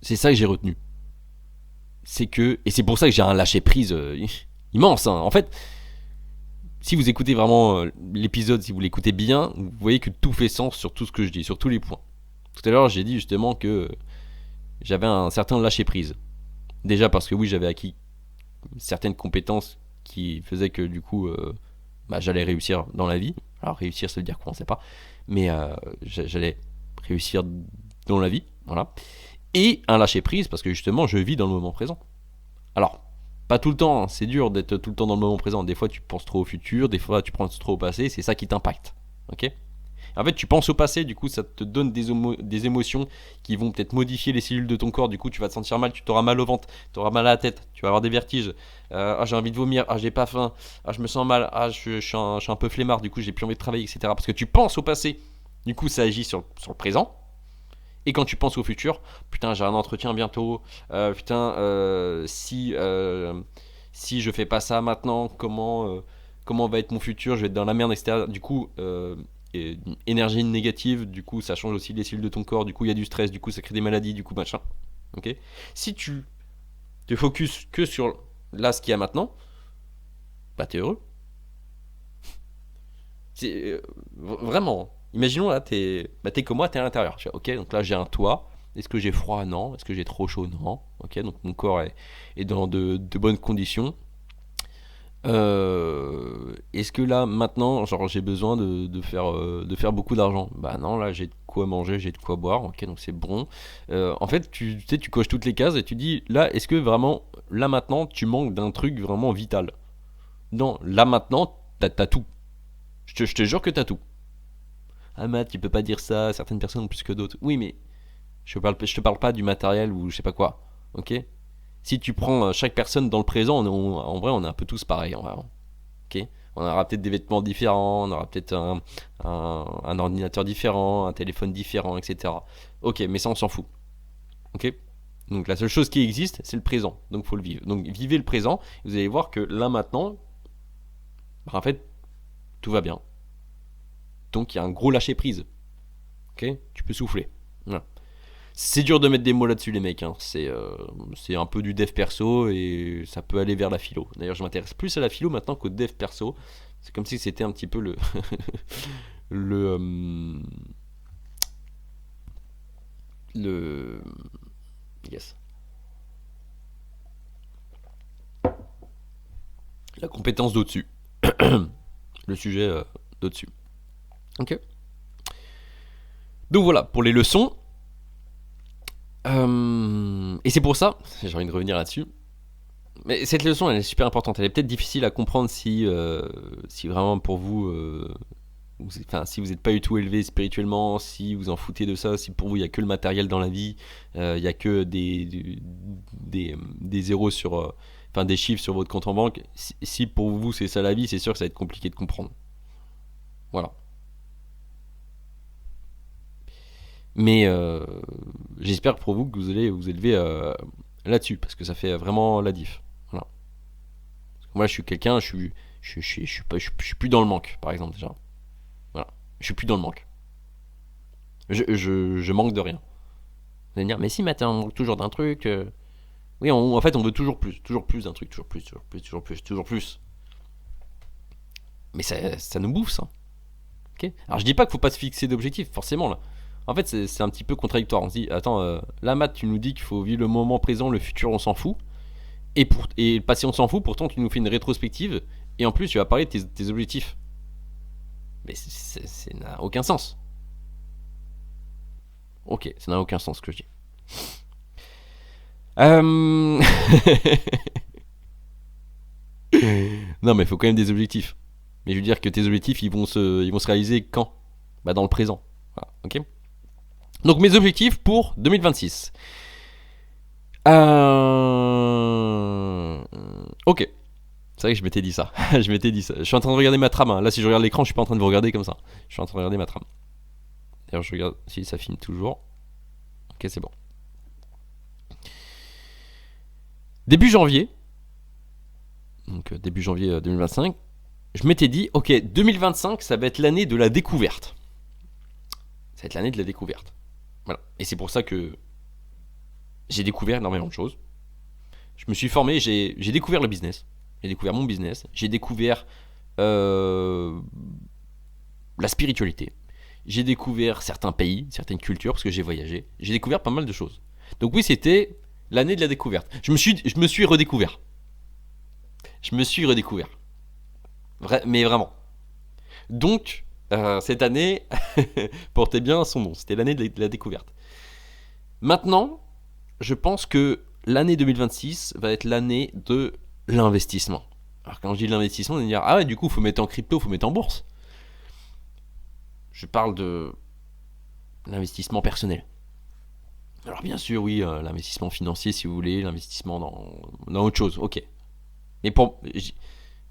c'est ça que j'ai retenu. Et c'est pour ça que j'ai un lâcher prise immense. Hein. En fait, si vous écoutez vraiment l'épisode, si vous l'écoutez bien, vous voyez que tout fait sens sur tout ce que je dis, sur tous les points. Tout à l'heure, j'ai dit justement que j'avais un certain lâcher prise. Déjà parce que oui, j'avais acquis certaines compétences qui faisaient que du coup, j'allais réussir dans la vie. Alors réussir, ça veut dire quoi, on ne sait pas. Mais j'allais réussir dans la vie, voilà. Et un lâcher prise parce que justement, je vis dans le moment présent. Alors, pas tout le temps, hein. C'est dur d'être tout le temps dans le moment présent. Des fois, tu penses trop au futur, des fois, tu penses trop au passé, c'est ça qui t'impacte. Ok? En fait, tu penses au passé, du coup, ça te donne des émotions qui vont peut-être modifier les cellules de ton corps. Du coup, tu vas te sentir mal, tu t'auras mal au ventre, tu auras mal à la tête, tu vas avoir des vertiges. J'ai envie de vomir, j'ai pas faim, je me sens mal, je suis un peu flemmard, du coup, j'ai plus envie de travailler, etc. Parce que tu penses au passé, du coup, ça agit sur le présent. Et quand tu penses au futur, putain, j'ai un entretien bientôt, si je fais pas ça maintenant, comment va être mon futur, je vais être dans la merde, etc. Du coup, énergie négative, du coup, ça change aussi les cellules de ton corps, du coup, il y a du stress, du coup, ça crée des maladies, du coup, machin. Ok? Si tu te focuses que sur là, ce qu'il y a maintenant, bah, t'es heureux. Vraiment. Imaginons là, t'es comme moi, t'es à l'intérieur. Ok, donc là j'ai un toit. Est-ce que j'ai froid? Non. Est-ce que j'ai trop chaud? Non. Ok, donc mon corps est dans de bonnes conditions. Est-ce que là maintenant, genre j'ai besoin de faire beaucoup d'argent? Bah non, là j'ai de quoi manger, j'ai de quoi boire. Ok, donc c'est bon. En fait, tu sais, tu coches toutes les cases et tu dis là, est-ce que vraiment là maintenant tu manques d'un truc vraiment vital? Non, là maintenant t'as tout. Je te jure que t'as tout. Ah Matt, tu peux pas dire ça, certaines personnes ont plus que d'autres. Oui, mais je te parle pas du matériel ou je sais pas quoi. Ok? Si tu prends chaque personne dans le présent, en vrai, on est un peu tous pareils. Ok? On aura peut-être des vêtements différents, on aura peut-être un ordinateur différent, un téléphone différent, etc. Ok, mais ça, on s'en fout. Ok? Donc la seule chose qui existe, c'est le présent. Donc faut le vivre. Donc vivez le présent. Vous allez voir que là maintenant, en fait, tout va bien. Donc il y a un gros lâcher prise. Ok? Tu peux souffler. Voilà. C'est dur de mettre des mots là-dessus les mecs, hein. C'est un peu du dev perso et ça peut aller vers la philo. D'ailleurs je m'intéresse plus à la philo maintenant qu'au dev perso. C'est comme si c'était un petit peu le le yes, la compétence d'au-dessus. Le sujet d'au-dessus. Ok. Donc voilà pour les leçons. Et c'est pour ça, j'ai envie de revenir là-dessus. Mais cette leçon, elle est super importante. Elle est peut-être difficile à comprendre si vraiment pour vous, Enfin, si vous n'êtes pas du tout élevé spirituellement, si vous en foutez de ça, si pour vous il n'y a que le matériel dans la vie, il n'y a que des zéros sur, enfin des chiffres sur votre compte en banque, si pour vous c'est ça la vie, c'est sûr que ça va être compliqué de comprendre. Voilà. Mais j'espère pour vous que vous allez vous élever là-dessus, parce que ça fait vraiment la diff. Voilà. Moi, je suis quelqu'un, je suis plus dans le manque, par exemple déjà. Voilà. Je suis plus dans le manque. Je manque de rien. Vous allez me dire, mais si, Matin, on manque toujours d'un truc. Oui, en fait, on veut toujours plus d'un truc, toujours plus, toujours plus, toujours plus, toujours plus. Mais ça nous bouffe, ça. Ok. Alors, je dis pas qu'il faut pas se fixer d'objectifs, forcément, là. En fait, c'est un petit peu contradictoire. On se dit, attends, là, Matt, tu nous dis qu'il faut vivre le moment présent, le futur, on s'en fout. Et le passé, on s'en fout. Pourtant, tu nous fais une rétrospective. Et en plus, tu vas parler de tes objectifs. Mais ça n'a aucun sens. Ok, ça n'a aucun sens ce que je dis. Euh... non, mais il faut quand même des objectifs. Mais je veux dire que tes objectifs, ils vont se réaliser quand? Bah, dans le présent. Voilà, ok. Donc, mes objectifs pour 2026. Ok. C'est vrai que je m'étais dit ça. Je m'étais dit ça. Je suis en train de regarder ma trame. Hein. Là, si je regarde l'écran, je suis pas en train de vous regarder comme ça. Je suis en train de regarder ma trame. D'ailleurs, je regarde si ça filme toujours. Ok, c'est bon. Début janvier, donc début janvier 2025, je m'étais dit, ok, 2025, ça va être l'année de la découverte. Ça va être l'année de la découverte. Voilà. Et c'est pour ça que j'ai découvert énormément de choses. Je me suis formé, j'ai découvert le business. J'ai découvert mon business. J'ai découvert la spiritualité. J'ai découvert certains pays, certaines cultures, parce que j'ai voyagé. J'ai découvert pas mal de choses. Donc oui, c'était l'année de la découverte. Je me suis redécouvert. Je me suis redécouvert. Mais vraiment. Donc, cette année portait bien son nom. C'était l'année de la découverte. Maintenant, je pense que l'année 2026 va être l'année de l'investissement. Alors quand je dis l'investissement, on va dire, ah ouais, du coup, il faut mettre en crypto, il faut mettre en bourse. Je parle de l'investissement personnel. Alors bien sûr, oui, l'investissement financier, si vous voulez, l'investissement dans autre chose, ok. Mais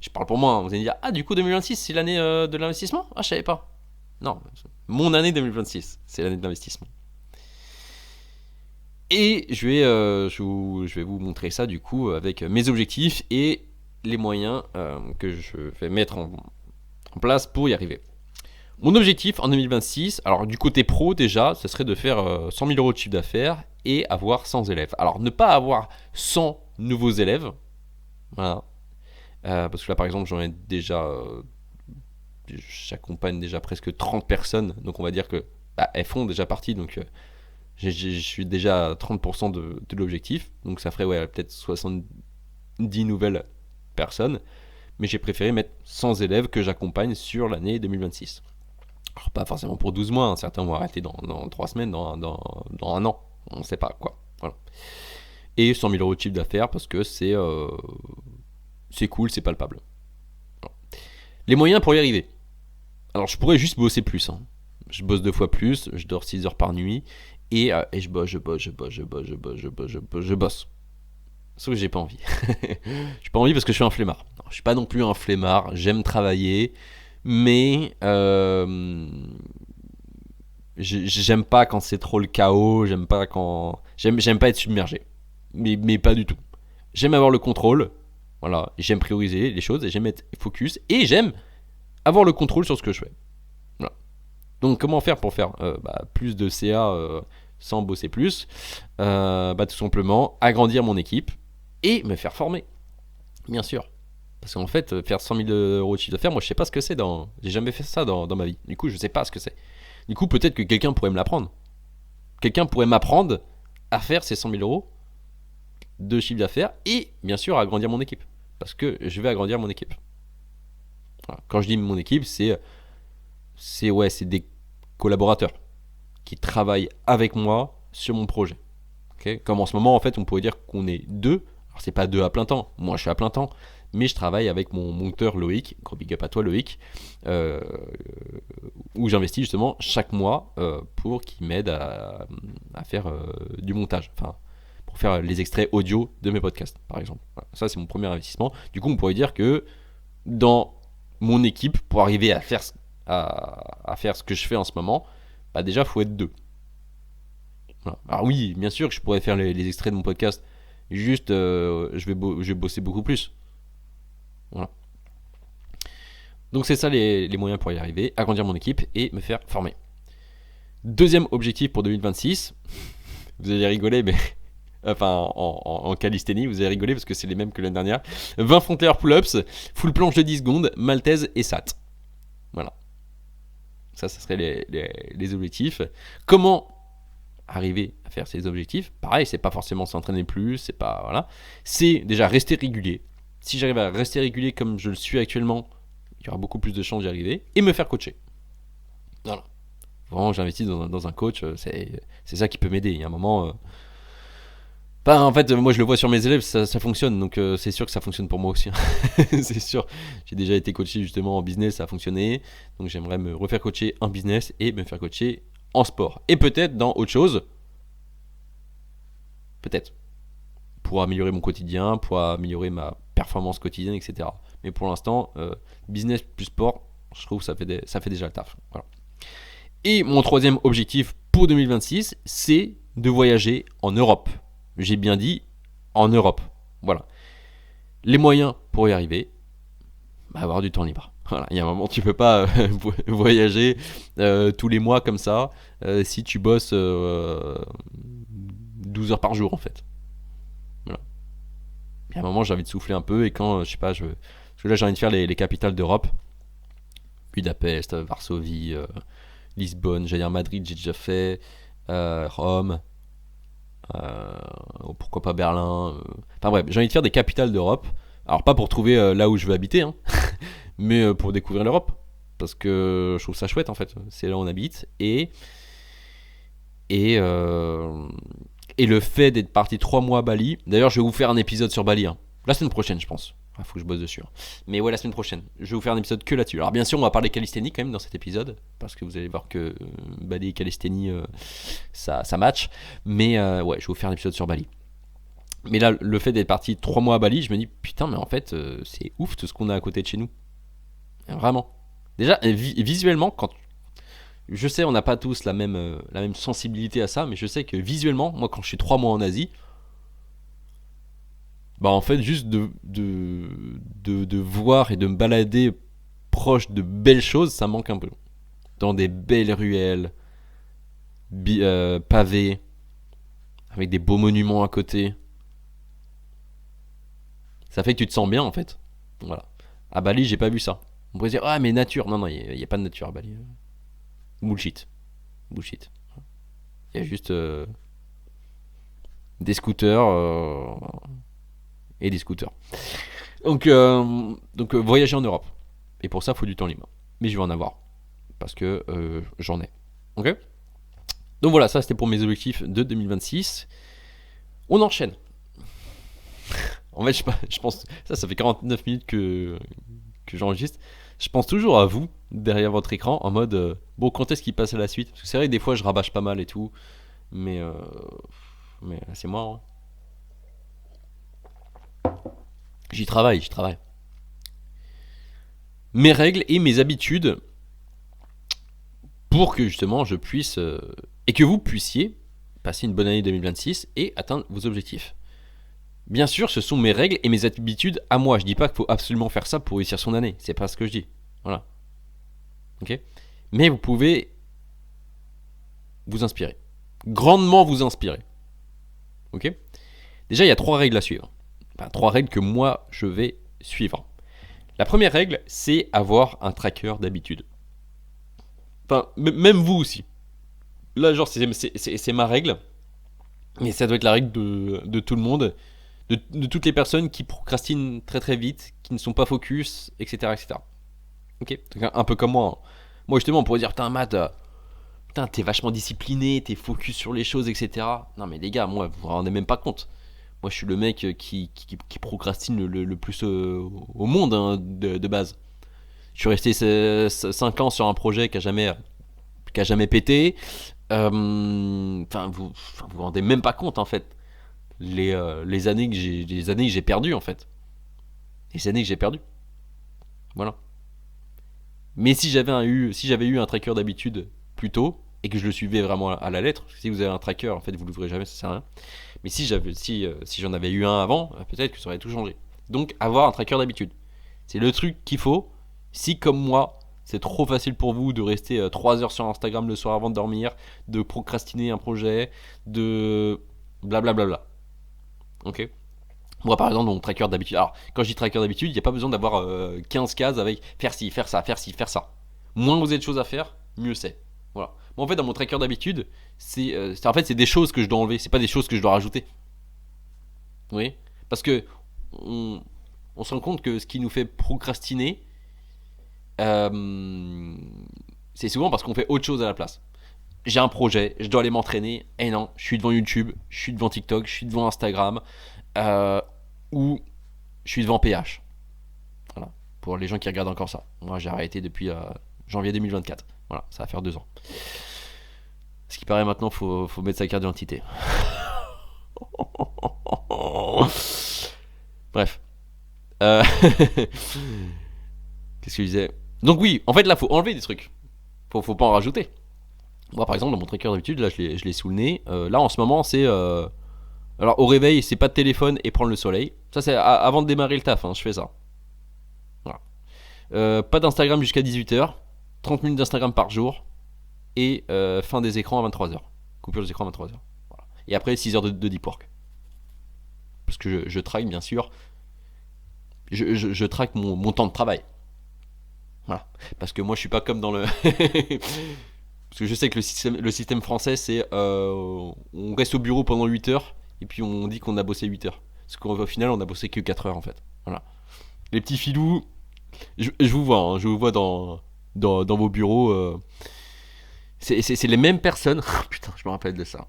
je parle pour moi, hein. Vous allez dire, ah, du coup, 2026, c'est l'année de l'investissement? Ah, je savais pas. Non, mon année 2026, c'est l'année de l'investissement. Et je vais vous montrer ça, du coup, avec mes objectifs et les moyens que je vais mettre en place pour y arriver. Mon objectif en 2026, alors du côté pro déjà, ce serait de faire 100 000 euros de chiffre d'affaires et avoir 100 élèves. Alors ne pas avoir 100 nouveaux élèves, voilà. Parce que là par exemple j'en ai déjà, j'accompagne déjà presque 30 personnes, donc on va dire que elles font déjà partie, donc je suis déjà à 30% de l'objectif, donc ça ferait peut-être 70 nouvelles personnes, mais j'ai préféré mettre 100 élèves que j'accompagne sur l'année 2026. Alors, pas forcément pour 12 mois, hein. Certains vont arrêter dans 3 semaines, dans un an, on ne sait pas quoi. Voilà. Et 100 000 euros de chiffre d'affaires parce que c'est cool, c'est palpable. Voilà. Les moyens pour y arriver. Alors je pourrais juste bosser plus. Hein. Je bosse 2 fois plus, je dors 6 heures par nuit et je bosse. Sauf que j'ai pas envie. J'ai pas envie parce que je suis un flemmard. Non, je suis pas non plus un flemmard, j'aime travailler. Mais j'aime pas quand c'est trop le chaos, j'aime pas être submergé, mais pas du tout. J'aime avoir le contrôle, voilà, j'aime prioriser les choses et j'aime être focus et j'aime avoir le contrôle sur ce que je fais. Voilà. Donc comment faire pour faire plus de CA sans bosser plus? Tout simplement agrandir mon équipe et me faire former, bien sûr. Parce qu'en fait, faire 100 000 euros de chiffre d'affaires, moi je sais pas ce que c'est. J'ai jamais fait ça dans ma vie. Du coup, je sais pas ce que c'est. Du coup, peut-être que quelqu'un pourrait me l'apprendre. Quelqu'un pourrait m'apprendre à faire ces 100 000 euros de chiffre d'affaires et bien sûr agrandir mon équipe. Parce que je vais agrandir mon équipe. Voilà. Quand je dis mon équipe, c'est des collaborateurs qui travaillent avec moi sur mon projet. Okay. Comme en ce moment, en fait, on pourrait dire qu'on est 2. Alors c'est pas 2 à plein temps. Moi, je suis à plein temps. mais je travaille avec mon monteur Loïc, gros big up à toi Loïc, où j'investis justement chaque mois pour qu'il m'aide à faire du montage, enfin pour faire les extraits audio de mes podcasts par exemple. Voilà, ça c'est mon premier investissement. Du coup on pourrait dire que dans mon équipe, pour arriver à faire ce que je fais en ce moment, bah déjà faut être deux. Voilà. Alors oui, bien sûr que je pourrais faire les extraits de mon podcast, juste je vais bosser beaucoup plus. Voilà. Donc c'est ça les moyens pour y arriver, agrandir mon équipe et me faire former. Deuxième objectif pour 2026, vous allez rigoler, mais enfin en calisthénie, vous allez rigoler parce que c'est les mêmes que l'année dernière. 20 frontières pull-ups, full planche de 10 secondes, maltaise et sat. Voilà. Ça serait les objectifs. Comment arriver à faire ces objectifs? Pareil, c'est pas forcément s'entraîner plus, c'est pas voilà. C'est déjà rester régulier. Si j'arrive à rester régulier comme je le suis actuellement, il y aura beaucoup plus de chances d'y arriver et me faire coacher. Voilà. Vraiment, j'investis dans un coach, c'est ça qui peut m'aider. Il y a un moment. En fait, moi je le vois sur mes élèves, ça fonctionne, donc c'est sûr que ça fonctionne pour moi aussi. C'est sûr. J'ai déjà été coaché justement en business, ça a fonctionné. Donc j'aimerais me refaire coacher en business et me faire coacher en sport. Et peut-être dans autre chose. Peut-être. Pour améliorer mon quotidien, pour améliorer ma performance quotidienne, etc. Mais pour l'instant, business plus sport, je trouve que ça fait déjà le taf. Voilà. Et mon troisième objectif pour 2026, c'est de voyager en Europe. J'ai bien dit en Europe. Voilà. Les moyens pour y arriver, avoir du temps libre. Voilà. Il y a un moment, tu peux pas voyager tous les mois comme ça si tu bosses 12 heures par jour en fait. Voilà. Il y a un moment, j'ai envie de souffler un peu et quand, je sais pas, parce que là j'ai envie de faire les capitales d'Europe. Budapest, Varsovie, Lisbonne, j'allais dire Madrid, j'ai déjà fait, Rome. Pourquoi pas Berlin, enfin bref, j'ai envie de faire des capitales d'Europe. Alors pas pour trouver là où je veux habiter, hein, mais pour découvrir l'Europe. Parce que je trouve ça chouette en fait, c'est là où on habite. Et le fait d'être parti 3 mois à Bali, d'ailleurs je vais vous faire un épisode sur Bali, hein, la semaine prochaine je pense. Faut que je bosse dessus. Hein. Mais ouais, la semaine prochaine, je vais vous faire un épisode que là-dessus. Alors bien sûr, on va parler calisthénie quand même dans cet épisode, parce que vous allez voir que Bali et calisthénie, ça match. Mais ouais, je vais vous faire un épisode sur Bali. Mais là, le fait d'être parti 3 mois à Bali, je me dis, putain, mais en fait, c'est ouf tout ce qu'on a à côté de chez nous. Vraiment. Déjà, visuellement, quand... Je sais, on n'a pas tous la même sensibilité à ça, mais je sais que visuellement, moi, quand je suis 3 mois en Asie, en fait, juste de voir et de me balader proche de belles choses, ça manque un peu. Dans des belles ruelles, pavées, avec des beaux monuments à côté. Ça fait que tu te sens bien en fait. Voilà. À Bali, j'ai pas vu ça. On pourrait dire, ah, mais nature. Non, il n'y a pas de nature à Bali. Bullshit. Il y a juste des scooters et des scooters. Donc voyager en Europe. Et pour ça, il faut du temps libre. Mais je vais en avoir. Parce que j'en ai. Ok ? Donc voilà, ça c'était pour mes objectifs de 2026. On enchaîne. En fait, je pense... Ça fait 49 minutes que j'enregistre. Je pense toujours à vous, derrière votre écran, en mode... bon, quand est-ce qu'il passe à la suite ? Parce que c'est vrai que des fois, je rabâche pas mal et tout. Mais c'est moi, hein. J'y travaille. Mes règles et mes habitudes pour que justement je puisse et que vous puissiez passer une bonne année 2026 et atteindre vos objectifs. Bien sûr, ce sont mes règles et mes habitudes à moi. Je dis pas qu'il faut absolument faire ça pour réussir son année. C'est pas ce que je dis. Voilà. Ok ? Mais vous pouvez vous inspirer. Grandement vous inspirer. Ok ? Déjà, il y a 3 règles à suivre. 3 règles que moi, je vais suivre. La première règle, c'est avoir un tracker d'habitude. Enfin, même vous aussi. Là, genre, c'est ma règle. Mais ça doit être la règle de tout le monde. De toutes les personnes qui procrastinent très très vite, qui ne sont pas focus, etc. etc. Ok ? Donc, un peu comme moi. Hein. Moi, justement, on pourrait dire, putain, Matt, t'es vachement discipliné, t'es focus sur les choses, etc. Non, mais les gars, moi, vous vous rendez même pas compte. Moi, je suis le mec qui procrastine le plus au monde, hein, de base. Je suis resté 5 ans sur un projet qui a jamais pété. Vous vous rendez même pas compte, en fait. Les années que j'ai perdues, en fait. Les années que j'ai perdues. Voilà. Mais si j'avais eu un tracker d'habitude plus tôt, et que je le suivais vraiment à la lettre, parce que si vous avez un tracker, en fait, vous l'ouvrez jamais, ça sert à rien. Mais si j'en avais eu un avant, peut-être que ça aurait tout changé. Donc, avoir un tracker d'habitude. C'est le truc qu'il faut. Si, comme moi, c'est trop facile pour vous de rester 3 heures sur Instagram le soir avant de dormir, de procrastiner un projet, de blablabla. Ok. Moi, par exemple, mon tracker d'habitude. Alors, quand je dis tracker d'habitude, il n'y a pas besoin d'avoir 15 cases avec faire ci, faire ça, faire ci, faire ça. Moins vous avez de choses à faire, mieux c'est. Voilà. Moi, en fait, dans mon tracker d'habitude, c'est des choses que je dois enlever, c'est pas des choses que je dois rajouter. Vous voyez. Parce que on, on se rend compte que ce qui nous fait procrastiner, euh, c'est souvent parce qu'on fait autre chose à la place. J'ai un projet, je dois aller m'entraîner, et non, je suis devant YouTube, je suis devant TikTok, je suis devant Instagram, euh, ou je suis devant PH. Voilà. Pour les gens qui regardent encore ça. Moi, j'ai arrêté depuis janvier 2024. Voilà, ça va faire 2 ans. Ce qui paraît maintenant, faut mettre sa carte d'identité. Bref. Euh, Qu'est-ce que je disais? Donc oui, en fait là, faut enlever des trucs. Faut pas en rajouter. Moi, par exemple, dans mon tracker d'habitude, là, je l'ai sous le nez. Là, en ce moment, c'est alors au réveil, c'est pas de téléphone et prendre le soleil. Ça, c'est avant de démarrer le taf. Hein, je fais ça. Voilà. Pas d'Instagram jusqu'à 18h. 30 minutes d'Instagram par jour. Et fin des écrans à 23h. Coupure des écrans à 23h. Voilà. Et après, 6 heures de deep work. Parce que je traque, bien sûr. Je traque mon temps de travail. Voilà. Parce que moi, je suis pas comme dans le. Parce que je sais que le système français, c'est on reste au bureau pendant 8 heures. Et puis on dit qu'on a bossé 8 heures. Parce qu'au final, on a bossé que 4 heures en fait. Voilà. Les petits filous, je vous vois, hein, je vous vois dans vos bureaux. C'est les mêmes personnes. Putain, je me rappelle de ça.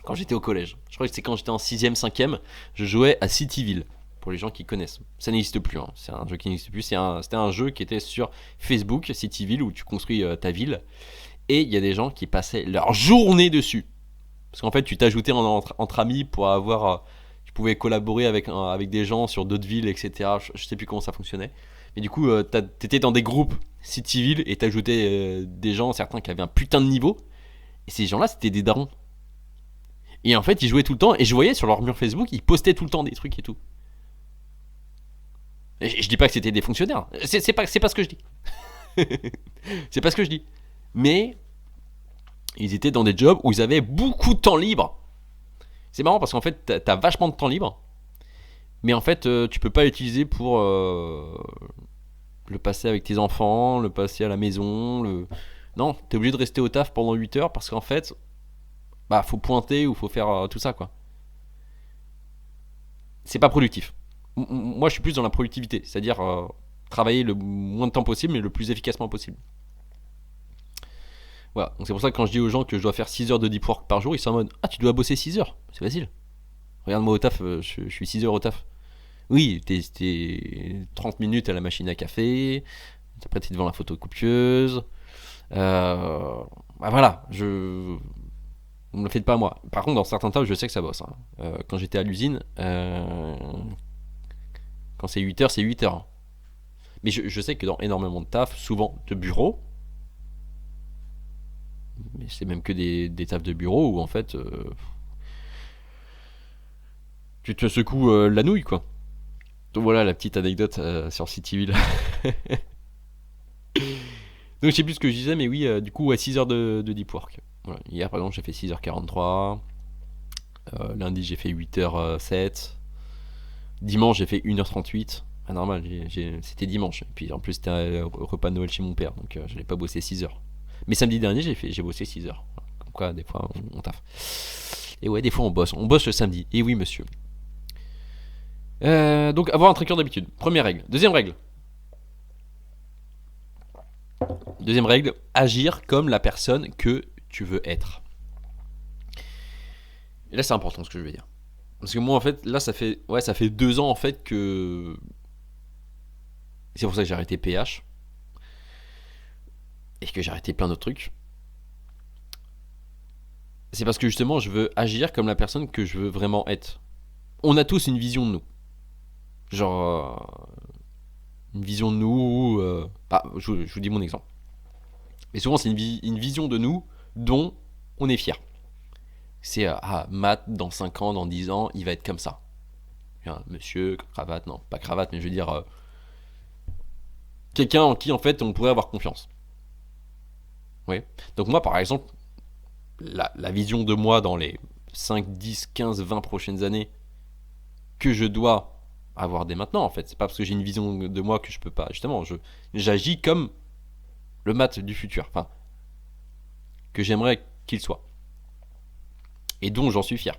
Quand j'étais au collège, je crois que c'est quand j'étais en 6ème, 5ème, je jouais à Cityville. Pour les gens qui connaissent. Ça n'existe plus, hein. C'est un jeu qui n'existe plus. C'était un jeu qui était sur Facebook, Cityville, où tu construis ta ville. Et il y a des gens qui passaient leur journée dessus. Parce qu'en fait, tu t'ajoutais entre amis pour avoir. Tu pouvais collaborer avec des gens sur d'autres villes, etc. Je sais plus comment ça fonctionnait. Mais du coup, t'étais dans des groupes Cityville et t'ajoutais des gens, certains qui avaient un putain de niveau. Et ces gens-là, c'était des darons. Et en fait, ils jouaient tout le temps. Et je voyais sur leur mur Facebook, ils postaient tout le temps des trucs et tout. Et je dis pas que c'était des fonctionnaires. C'est pas ce que je dis. C'est pas ce que je dis. Mais ils étaient dans des jobs où ils avaient beaucoup de temps libre. C'est marrant parce qu'en fait, t'as vachement de temps libre. Mais en fait, tu peux pas l'utiliser pour le passer avec tes enfants, le passer à la maison. Non, t'es obligé de rester au taf pendant 8 heures parce qu'en fait, bah, faut pointer ou faut faire tout ça, quoi. C'est pas productif. Moi, je suis plus dans la productivité, c'est-à-dire travailler le moins de temps possible, mais le plus efficacement possible. Voilà, donc c'est pour ça que quand je dis aux gens que je dois faire 6 heures de deep work par jour, ils sont en mode ah, tu dois bosser 6 heures, c'est facile. Regarde-moi au taf, je suis 6 heures au taf. Oui, t'es 30 minutes à la machine à café, après t'es devant la photocopieuse. Bah voilà, vous me le faites pas à moi. Par contre, dans certains tafs, je sais que ça bosse, hein. Quand j'étais à l'usine, quand c'est 8 heures, c'est 8 heures. Mais je sais que dans énormément de taf, souvent de bureau, mais c'est même que des tafs de bureau où en fait tu te secoues la nouille, quoi. Donc voilà la petite anecdote sur Cityville. Donc je sais plus ce que je disais, mais oui, du coup, à 6 heures de deep work. Voilà. Hier par exemple, j'ai fait 6h43. Lundi, j'ai fait 8h07. Dimanche, j'ai fait 1h38. Ah, normal, c'était dimanche. Et puis en plus, c'était un repas de Noël chez mon père, donc je n'ai pas bossé 6 heures. Mais samedi dernier, j'ai bossé 6 heures. Voilà. Comme quoi, des fois, on taffe. Et ouais, des fois, on bosse. On bosse le samedi. Et oui, monsieur. Donc, avoir un tracker d'habitude. Première règle. Deuxième règle, agir comme la personne que tu veux être. Et là, c'est important ce que je vais dire. Parce que moi, en fait, là, ça fait 2 ans, en fait, que. C'est pour ça que j'ai arrêté PH. Et que j'ai arrêté plein d'autres trucs. C'est parce que justement, je veux agir comme la personne que je veux vraiment être. On a tous une vision de nous. Genre. Une vision de nous. Je vous dis mon exemple. Mais souvent, c'est une vision de nous dont on est fier. C'est Matt, dans 5 ans, dans 10 ans, il va être comme ça. Monsieur, cravate, non, pas cravate, mais je veux dire. Quelqu'un en qui, en fait, on pourrait avoir confiance. Oui. Donc, moi, par exemple, la vision de moi dans les 5, 10, 15, 20 prochaines années que je dois avoir dès maintenant, en fait. C'est pas parce que j'ai une vision de moi que je peux pas. Justement, j'agis comme le Matt du futur. Enfin, que j'aimerais qu'il soit. Et dont j'en suis fier.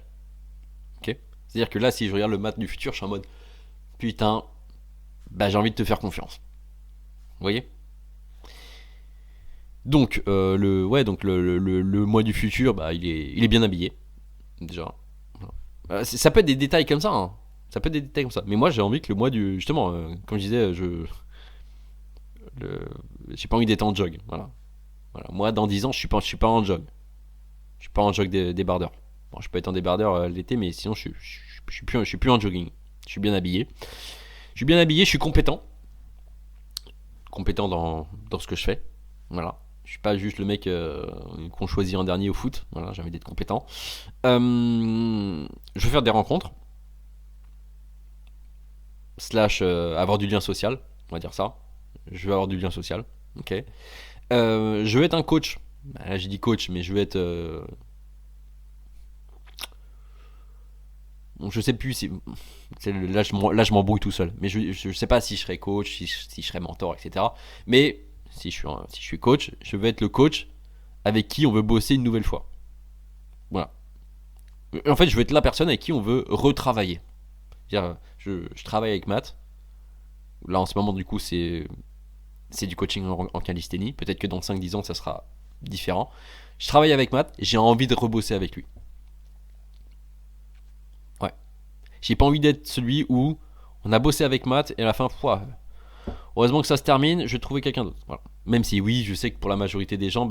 Ok. C'est-à-dire que là, si je regarde le Matt du futur, je suis en mode putain, bah j'ai envie de te faire confiance. Vous voyez. Donc, le mois du futur, bah, il est bien habillé, déjà. Ça peut être des détails comme ça, hein. Ça peut être des détails comme ça. Mais moi, j'ai envie que le mois du. Justement, comme je disais, j'ai pas envie d'être en jog. Voilà. Moi, dans 10 ans, je suis pas en jog. Je suis pas en jog débardeur. Bon, je peux être en débardeur l'été, mais sinon, je suis plus en jogging. Je suis bien habillé. Je suis bien habillé, je suis compétent. Compétent dans ce que je fais. Voilà. Je suis pas juste le mec qu'on choisit en dernier au foot. Voilà, j'ai envie d'être compétent. Je veux faire des rencontres. Slash avoir du lien social. On va dire ça. Je veux avoir du lien social. Ok. Je veux être un coach. Là, j'ai dit coach, mais je veux être. Je sais plus si. Là, je m'embrouille tout seul. Mais je sais pas si je serai coach, si je serai mentor, etc. Mais si je suis coach, je veux être le coach avec qui on veut bosser une nouvelle fois. Voilà. En fait, je veux être la personne avec qui on veut retravailler. C'est-à-dire, je travaille avec Matt. Là, en ce moment, du coup, c'est du coaching en calisthénie. Peut-être que dans 5-10 ans, ça sera différent. Je travaille avec Matt, j'ai envie de rebosser avec lui. Ouais. J'ai pas envie d'être celui où on a bossé avec Matt et à la fin, heureusement que ça se termine, je vais trouver quelqu'un d'autre. Voilà. Même si, oui, je sais que pour la majorité des gens,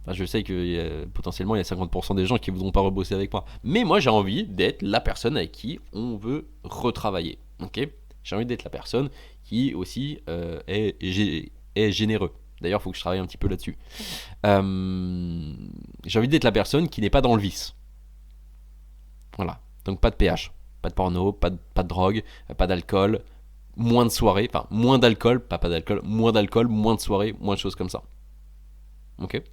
je sais que potentiellement il y a 50% des gens qui ne voudront pas rebosser avec moi. Mais moi j'ai envie d'être la personne avec qui on veut retravailler. Ok. J'ai envie d'être la personne qui aussi est généreux. D'ailleurs, il faut que je travaille un petit peu là-dessus. J'ai envie d'être la personne qui n'est pas dans le vice. Voilà. Donc pas de PH, pas de porno, pas de drogue, pas d'alcool, moins de soirées, enfin moins d'alcool, pas d'alcool, moins de soirées, moins de choses comme ça. Ok.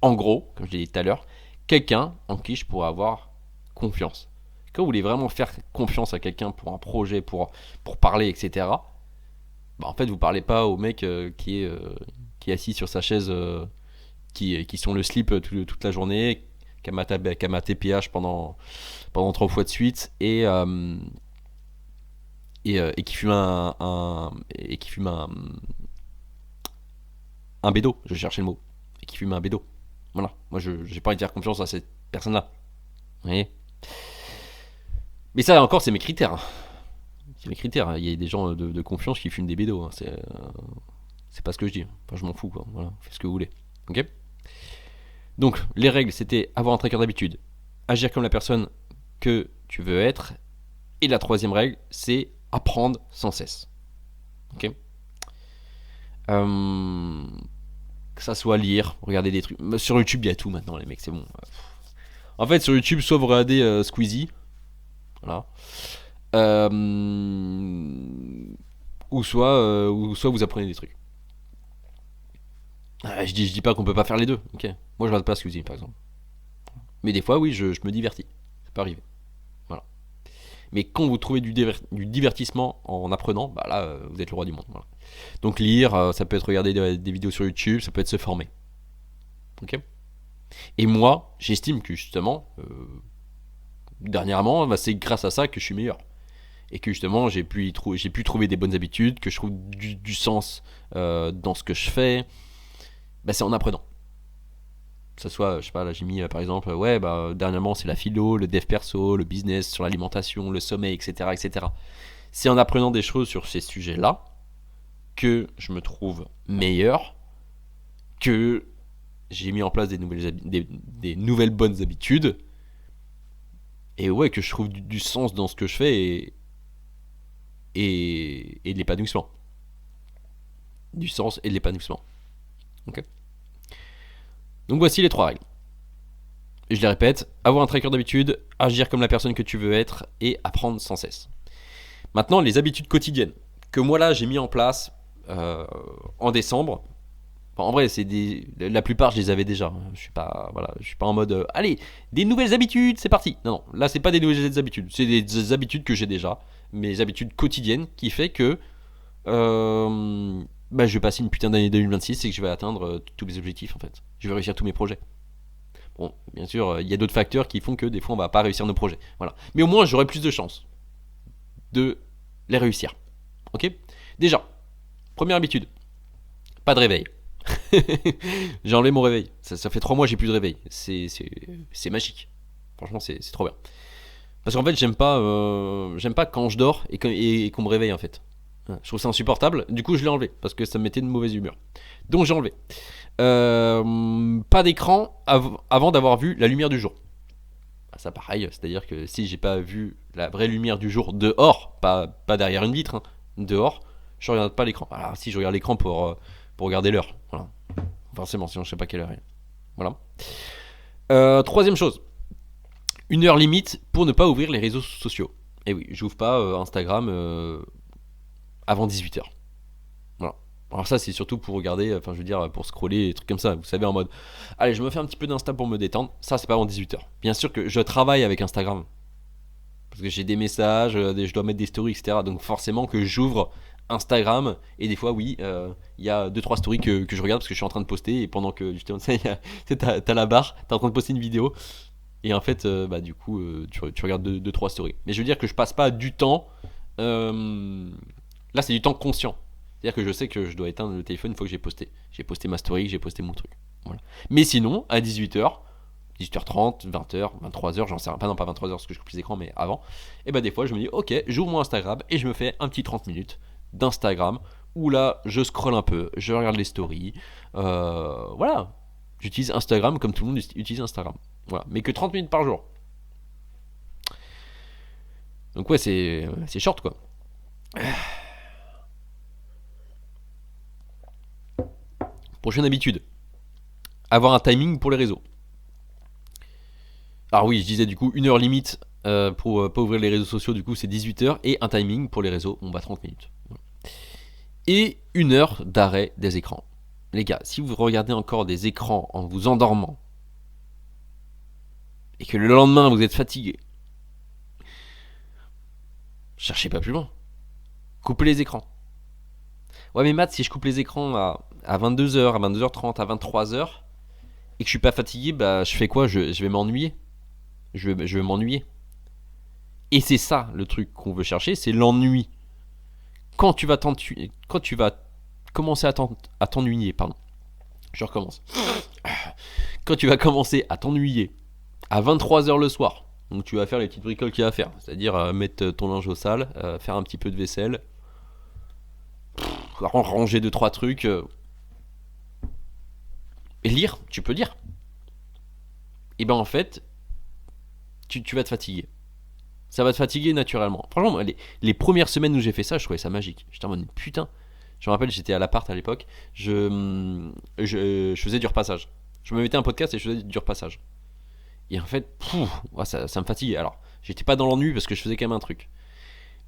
En gros, comme je l'ai dit tout à l'heure, quelqu'un en qui je pourrais avoir confiance. Quand vous voulez vraiment faire confiance à quelqu'un pour un projet, pour parler, etc., bah en fait, vous parlez pas au mec qui est assis sur sa chaise, qui sont le slip toute la journée, qui a maté PH pendant 3 fois de suite, et qui fume un bédo, je cherchais le mot, et qui fume un bédo. Voilà, moi j'ai pas envie de faire confiance à cette personne-là. Vous voyez. Mais ça encore, c'est mes critères. C'est mes critères. Il y a des gens de confiance qui fument des bédos. C'est pas ce que je dis. Enfin, je m'en fous, quoi. Voilà, faites ce que vous voulez. Ok. Donc, les règles, c'était avoir un tracker d'habitude, agir comme la personne que tu veux être, et la troisième règle, c'est apprendre sans cesse. Ok. Que ça soit lire, regarder des trucs. Sur YouTube, il y a tout maintenant, les mecs, c'est bon. En fait, sur YouTube, soit vous regardez Squeezie, voilà, euh, ou soit vous apprenez des trucs. Je dis pas qu'on peut pas faire les deux, ok. Moi, je regarde pas Squeezie, par exemple. Mais des fois, oui, je me divertis. Ça peut arriver. Voilà. Mais quand vous trouvez du divertissement en apprenant, bah là, vous êtes le roi du monde. Voilà. Donc lire, ça peut être regarder des vidéos sur YouTube, ça peut être se former. Ok. Et moi, j'estime que justement, dernièrement, bah, c'est grâce à ça que je suis meilleur. Et que justement, j'ai pu trouver des bonnes habitudes, que je trouve du sens dans ce que je fais. Bah, c'est en apprenant. Que ça soit, je sais pas, là j'ai mis par exemple, ouais, bah dernièrement c'est la philo, le dev perso, le business, sur l'alimentation, le sommeil, etc., etc. C'est en apprenant des choses sur ces sujets-là que je me trouve meilleur, que j'ai mis en place des nouvelles bonnes habitudes, et ouais, que je trouve du sens dans ce que je fais et de l'épanouissement. Du sens et de l'épanouissement. Ok. Donc voici les 3 règles. Je les répète, avoir un tracker d'habitude, agir comme la personne que tu veux être et apprendre sans cesse. Maintenant, les habitudes quotidiennes que moi là j'ai mis en place en décembre. Enfin, en vrai, la plupart je les avais déjà. Je suis pas en mode allez, des nouvelles habitudes, c'est parti. Non, non, là c'est pas des nouvelles habitudes, c'est des habitudes que j'ai déjà, mes habitudes quotidiennes qui fait que je vais passer une putain d'année 2026 et que je vais atteindre tous mes objectifs en fait. Je vais réussir tous mes projets. Bon, bien sûr, il y a d'autres facteurs qui font que des fois on va pas réussir nos projets. Voilà. Mais au moins j'aurai plus de chances de les réussir. Ok. Déjà, première habitude, pas de réveil. J'ai enlevé mon réveil. Ça fait 3 mois que j'ai plus de réveil. C'est magique. Franchement, c'est trop bien. Parce qu'en fait, j'aime pas quand je dors et qu'on me réveille en fait. Je trouve ça insupportable. Du coup, je l'ai enlevé parce que ça me mettait de mauvaise humeur. Donc, j'ai enlevé. Pas d'écran avant d'avoir vu la lumière du jour. Ça, pareil. C'est-à-dire que si j'ai pas vu la vraie lumière du jour dehors, pas derrière une vitre, hein, dehors, je regarde pas l'écran. Alors, si je regarde l'écran pour regarder l'heure. Voilà. Forcément, sinon je sais pas quelle heure il est. Voilà. Troisième chose. 1 heure limite pour ne pas ouvrir les réseaux sociaux. Et oui, j'ouvre pas Instagram avant 18h. Voilà. Alors ça c'est surtout pour regarder, enfin je veux dire pour scroller, des trucs comme ça. Vous savez en mode, allez je me fais un petit peu d'Insta pour me détendre. Ça c'est pas avant 18h. Bien sûr que je travaille avec Instagram. Parce que j'ai des messages, je dois mettre des stories, etc. Donc forcément que j'ouvre Instagram et des fois oui il y a 2-3 stories que je regarde parce que je suis en train de poster et pendant que justement t'as la barre, t'es en train de poster une vidéo et en fait du coup tu regardes 2-3 stories. Mais je veux dire que je passe pas du temps là c'est du temps conscient. C'est-à-dire que je sais que je dois éteindre le téléphone une fois que j'ai posté ma story, que j'ai posté mon truc. Voilà. Mais sinon à 18h30, 20h, 23h, j'en sais rien, pas 23h parce que je coupe les écrans, mais avant, et des fois je me dis ok, j'ouvre mon Instagram et je me fais un petit 30 minutes d'Instagram où là je scrolle un peu, je regarde les stories, voilà, j'utilise Instagram comme tout le monde utilise Instagram, voilà, mais que 30 minutes par jour. Donc ouais, c'est short quoi. Prochaine habitude, avoir un timing pour les réseaux. Alors oui, je disais du coup 1 heure limite pour pas ouvrir les réseaux sociaux, du coup c'est 18h et un timing pour les réseaux, 30 minutes. Voilà. Et 1 heure d'arrêt des écrans. Les gars, si vous regardez encore des écrans en vous endormant et que le lendemain vous êtes fatigué, cherchez pas plus loin. Coupez les écrans. Ouais mais Matt, si je coupe les écrans à 22h, à 22h30, à 23h et que je suis pas fatigué, je fais quoi, je vais m'ennuyer. Je vais m'ennuyer. Et c'est ça le truc qu'on veut chercher, c'est l'ennui. Quand tu vas commencer à t'ennuyer, pardon. Je recommence. Quand tu vas commencer à t'ennuyer à 23h le soir, donc tu vas faire les petites bricoles qu'il y a à faire, c'est-à-dire mettre ton linge au sale, faire un petit peu de vaisselle, ranger 2-3 trucs, et lire, tu peux lire. Et en fait, tu vas te fatiguer. Ça va te fatiguer naturellement. Franchement, les premières semaines où j'ai fait ça, je trouvais ça magique. J'étais en mode putain. Je me rappelle, j'étais à l'appart à l'époque. Je faisais du repassage. Je me mettais un podcast et je faisais du repassage. Et en fait, ça me fatiguait. Alors, j'étais pas dans l'ennui parce que je faisais quand même un truc.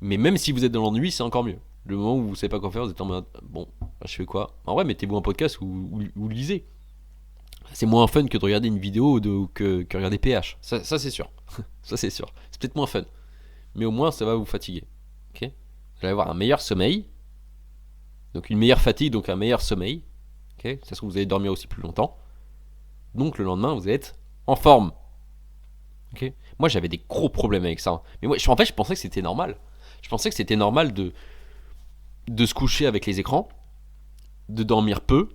Mais même si vous êtes dans l'ennui, c'est encore mieux. Le moment où vous savez pas quoi faire, vous êtes en mode bon, je fais quoi? En vrai, mettez-vous un podcast ou lisez. C'est moins fun que de regarder une vidéo que regarder PH. Ça c'est sûr. Ça c'est sûr. C'est peut-être moins fun. Mais au moins ça va vous fatiguer. Ok. Vous allez avoir un meilleur sommeil. Donc une meilleure fatigue, donc un meilleur sommeil. Ok. Ça se trouve vous allez dormir aussi plus longtemps. Donc le lendemain vous êtes en forme. Ok. Moi j'avais des gros problèmes avec ça. Mais moi, en fait je pensais que c'était normal. Je pensais que c'était normal de se coucher avec les écrans, de dormir peu.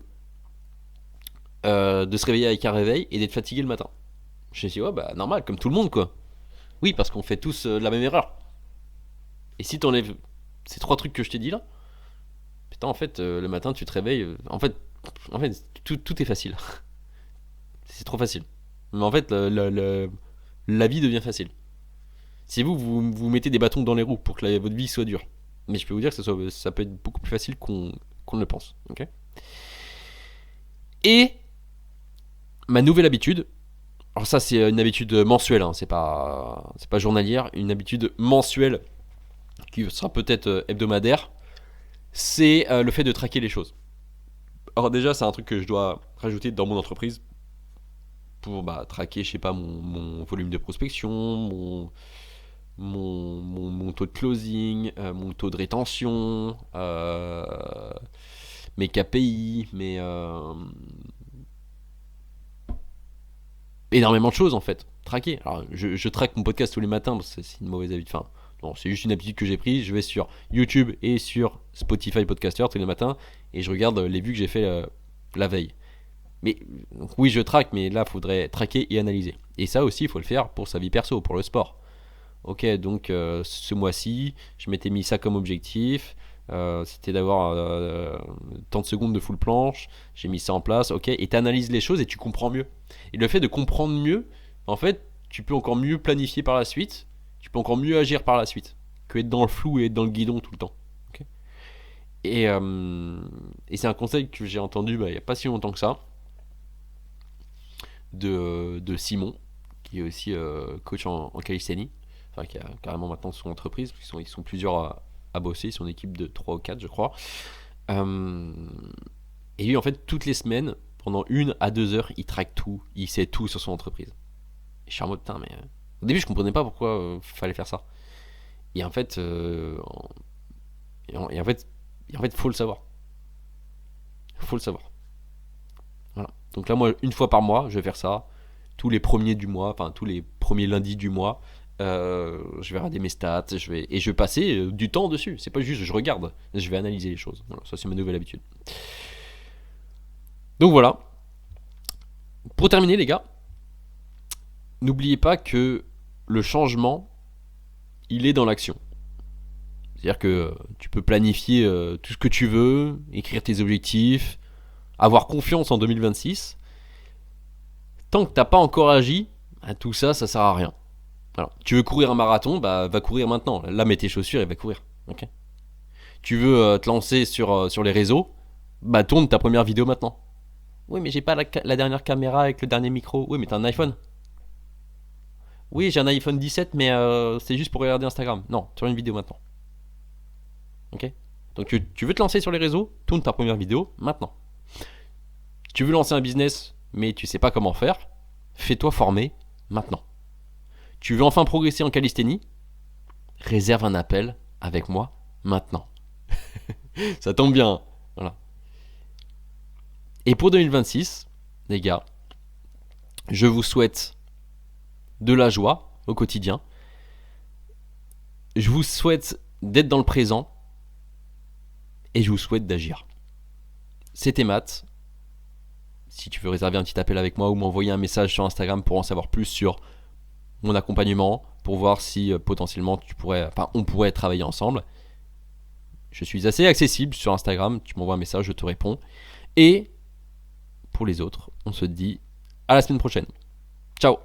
de se réveiller avec un réveil et d'être fatigué le matin. Je me suis dit, ouais, bah normal, comme tout le monde, quoi. Oui, parce qu'on fait tous la même erreur. Et si t'enlèves ces 3 trucs que je t'ai dit là, putain, en fait, le matin, tu te réveilles. En fait tout est facile. C'est trop facile. Mais en fait, la vie devient facile. Si vous mettez des bâtons dans les roues pour que votre vie soit dure. Mais je peux vous dire que ça peut être beaucoup plus facile qu'on ne le pense. Ok. Et ma nouvelle habitude, alors ça c'est une habitude mensuelle, hein, c'est pas journalière, une habitude mensuelle qui sera peut-être hebdomadaire, c'est le fait de traquer les choses. Alors déjà c'est un truc que je dois rajouter dans mon entreprise pour traquer, je sais pas, mon volume de prospection, mon taux de closing, mon taux de rétention, mes KPI, énormément de choses en fait. Traquer. Alors je traque mon podcast tous les matins parce que c'est une mauvaise habitude. Enfin, non, c'est juste une habitude que j'ai prise. Je vais sur YouTube et sur Spotify Podcaster tous les matins et je regarde les vues que j'ai fait la veille. Mais donc, oui, je traque, mais là, il faudrait traquer et analyser. Et ça aussi, il faut le faire pour sa vie perso, pour le sport. Ok, donc ce mois-ci, je m'étais mis ça comme objectif. C'était d'avoir tant de secondes de full planche. J'ai mis ça en place, ok. Et tu analyses les choses et tu comprends mieux. Et le fait de comprendre mieux, en fait, tu peux encore mieux planifier par la suite. Tu peux encore mieux agir par la suite que être dans le flou et être dans le guidon tout le temps. Okay. Et c'est un conseil que j'ai entendu il n'y a pas si longtemps que ça de Simon, qui est aussi coach en calisthénie. Enfin, qui a carrément maintenant son entreprise, parce qu'ils sont plusieurs à bosser, ils sont une équipe de 3 ou 4 je crois. Et lui en fait toutes les semaines, pendant 1 à 2 heures, il traque tout, il sait tout sur son entreprise. Et je suis en mode putain mais... Au début je comprenais pas pourquoi fallait faire ça. Et en fait... en fait faut le savoir. Faut le savoir. Voilà. Donc là moi, une fois par mois, je vais faire ça. Tous les premiers du mois, enfin tous les premiers lundis du mois. Je vais regarder mes stats, je vais passer du temps dessus. C'est pas juste je regarde, je vais analyser les choses. Voilà, ça c'est ma nouvelle habitude. Donc voilà. Pour terminer les gars, n'oubliez pas que le changement, il est dans l'action. C'est-à-dire que tu peux planifier tout ce que tu veux, écrire tes objectifs, avoir confiance en 2026. Tant que t'as pas encore agi, tout ça, ça sert à rien. Alors, tu veux courir un marathon, va courir maintenant. Là, mets tes chaussures et va courir. Okay. Tu veux te lancer sur les réseaux, tourne ta première vidéo maintenant. Oui, mais j'ai pas la dernière caméra avec le dernier micro. Oui, mais t'as un iPhone. Oui, j'ai un iPhone 17, mais c'est juste pour regarder Instagram. Non, tourne une vidéo maintenant. Ok. Donc, tu veux te lancer sur les réseaux, tourne ta première vidéo maintenant. Tu veux lancer un business, mais tu sais pas comment faire, fais-toi former maintenant. Tu veux enfin progresser en calisthénie, réserve un appel avec moi maintenant. Ça tombe bien. Voilà. Et pour 2026, les gars, je vous souhaite de la joie au quotidien. Je vous souhaite d'être dans le présent. Et je vous souhaite d'agir. C'était Matt. Si tu veux réserver un petit appel avec moi ou m'envoyer un message sur Instagram pour en savoir plus sur mon accompagnement, pour voir si potentiellement on pourrait travailler ensemble. Je suis assez accessible sur Instagram, tu m'envoies un message, je te réponds. Et pour les autres, on se dit à la semaine prochaine. Ciao.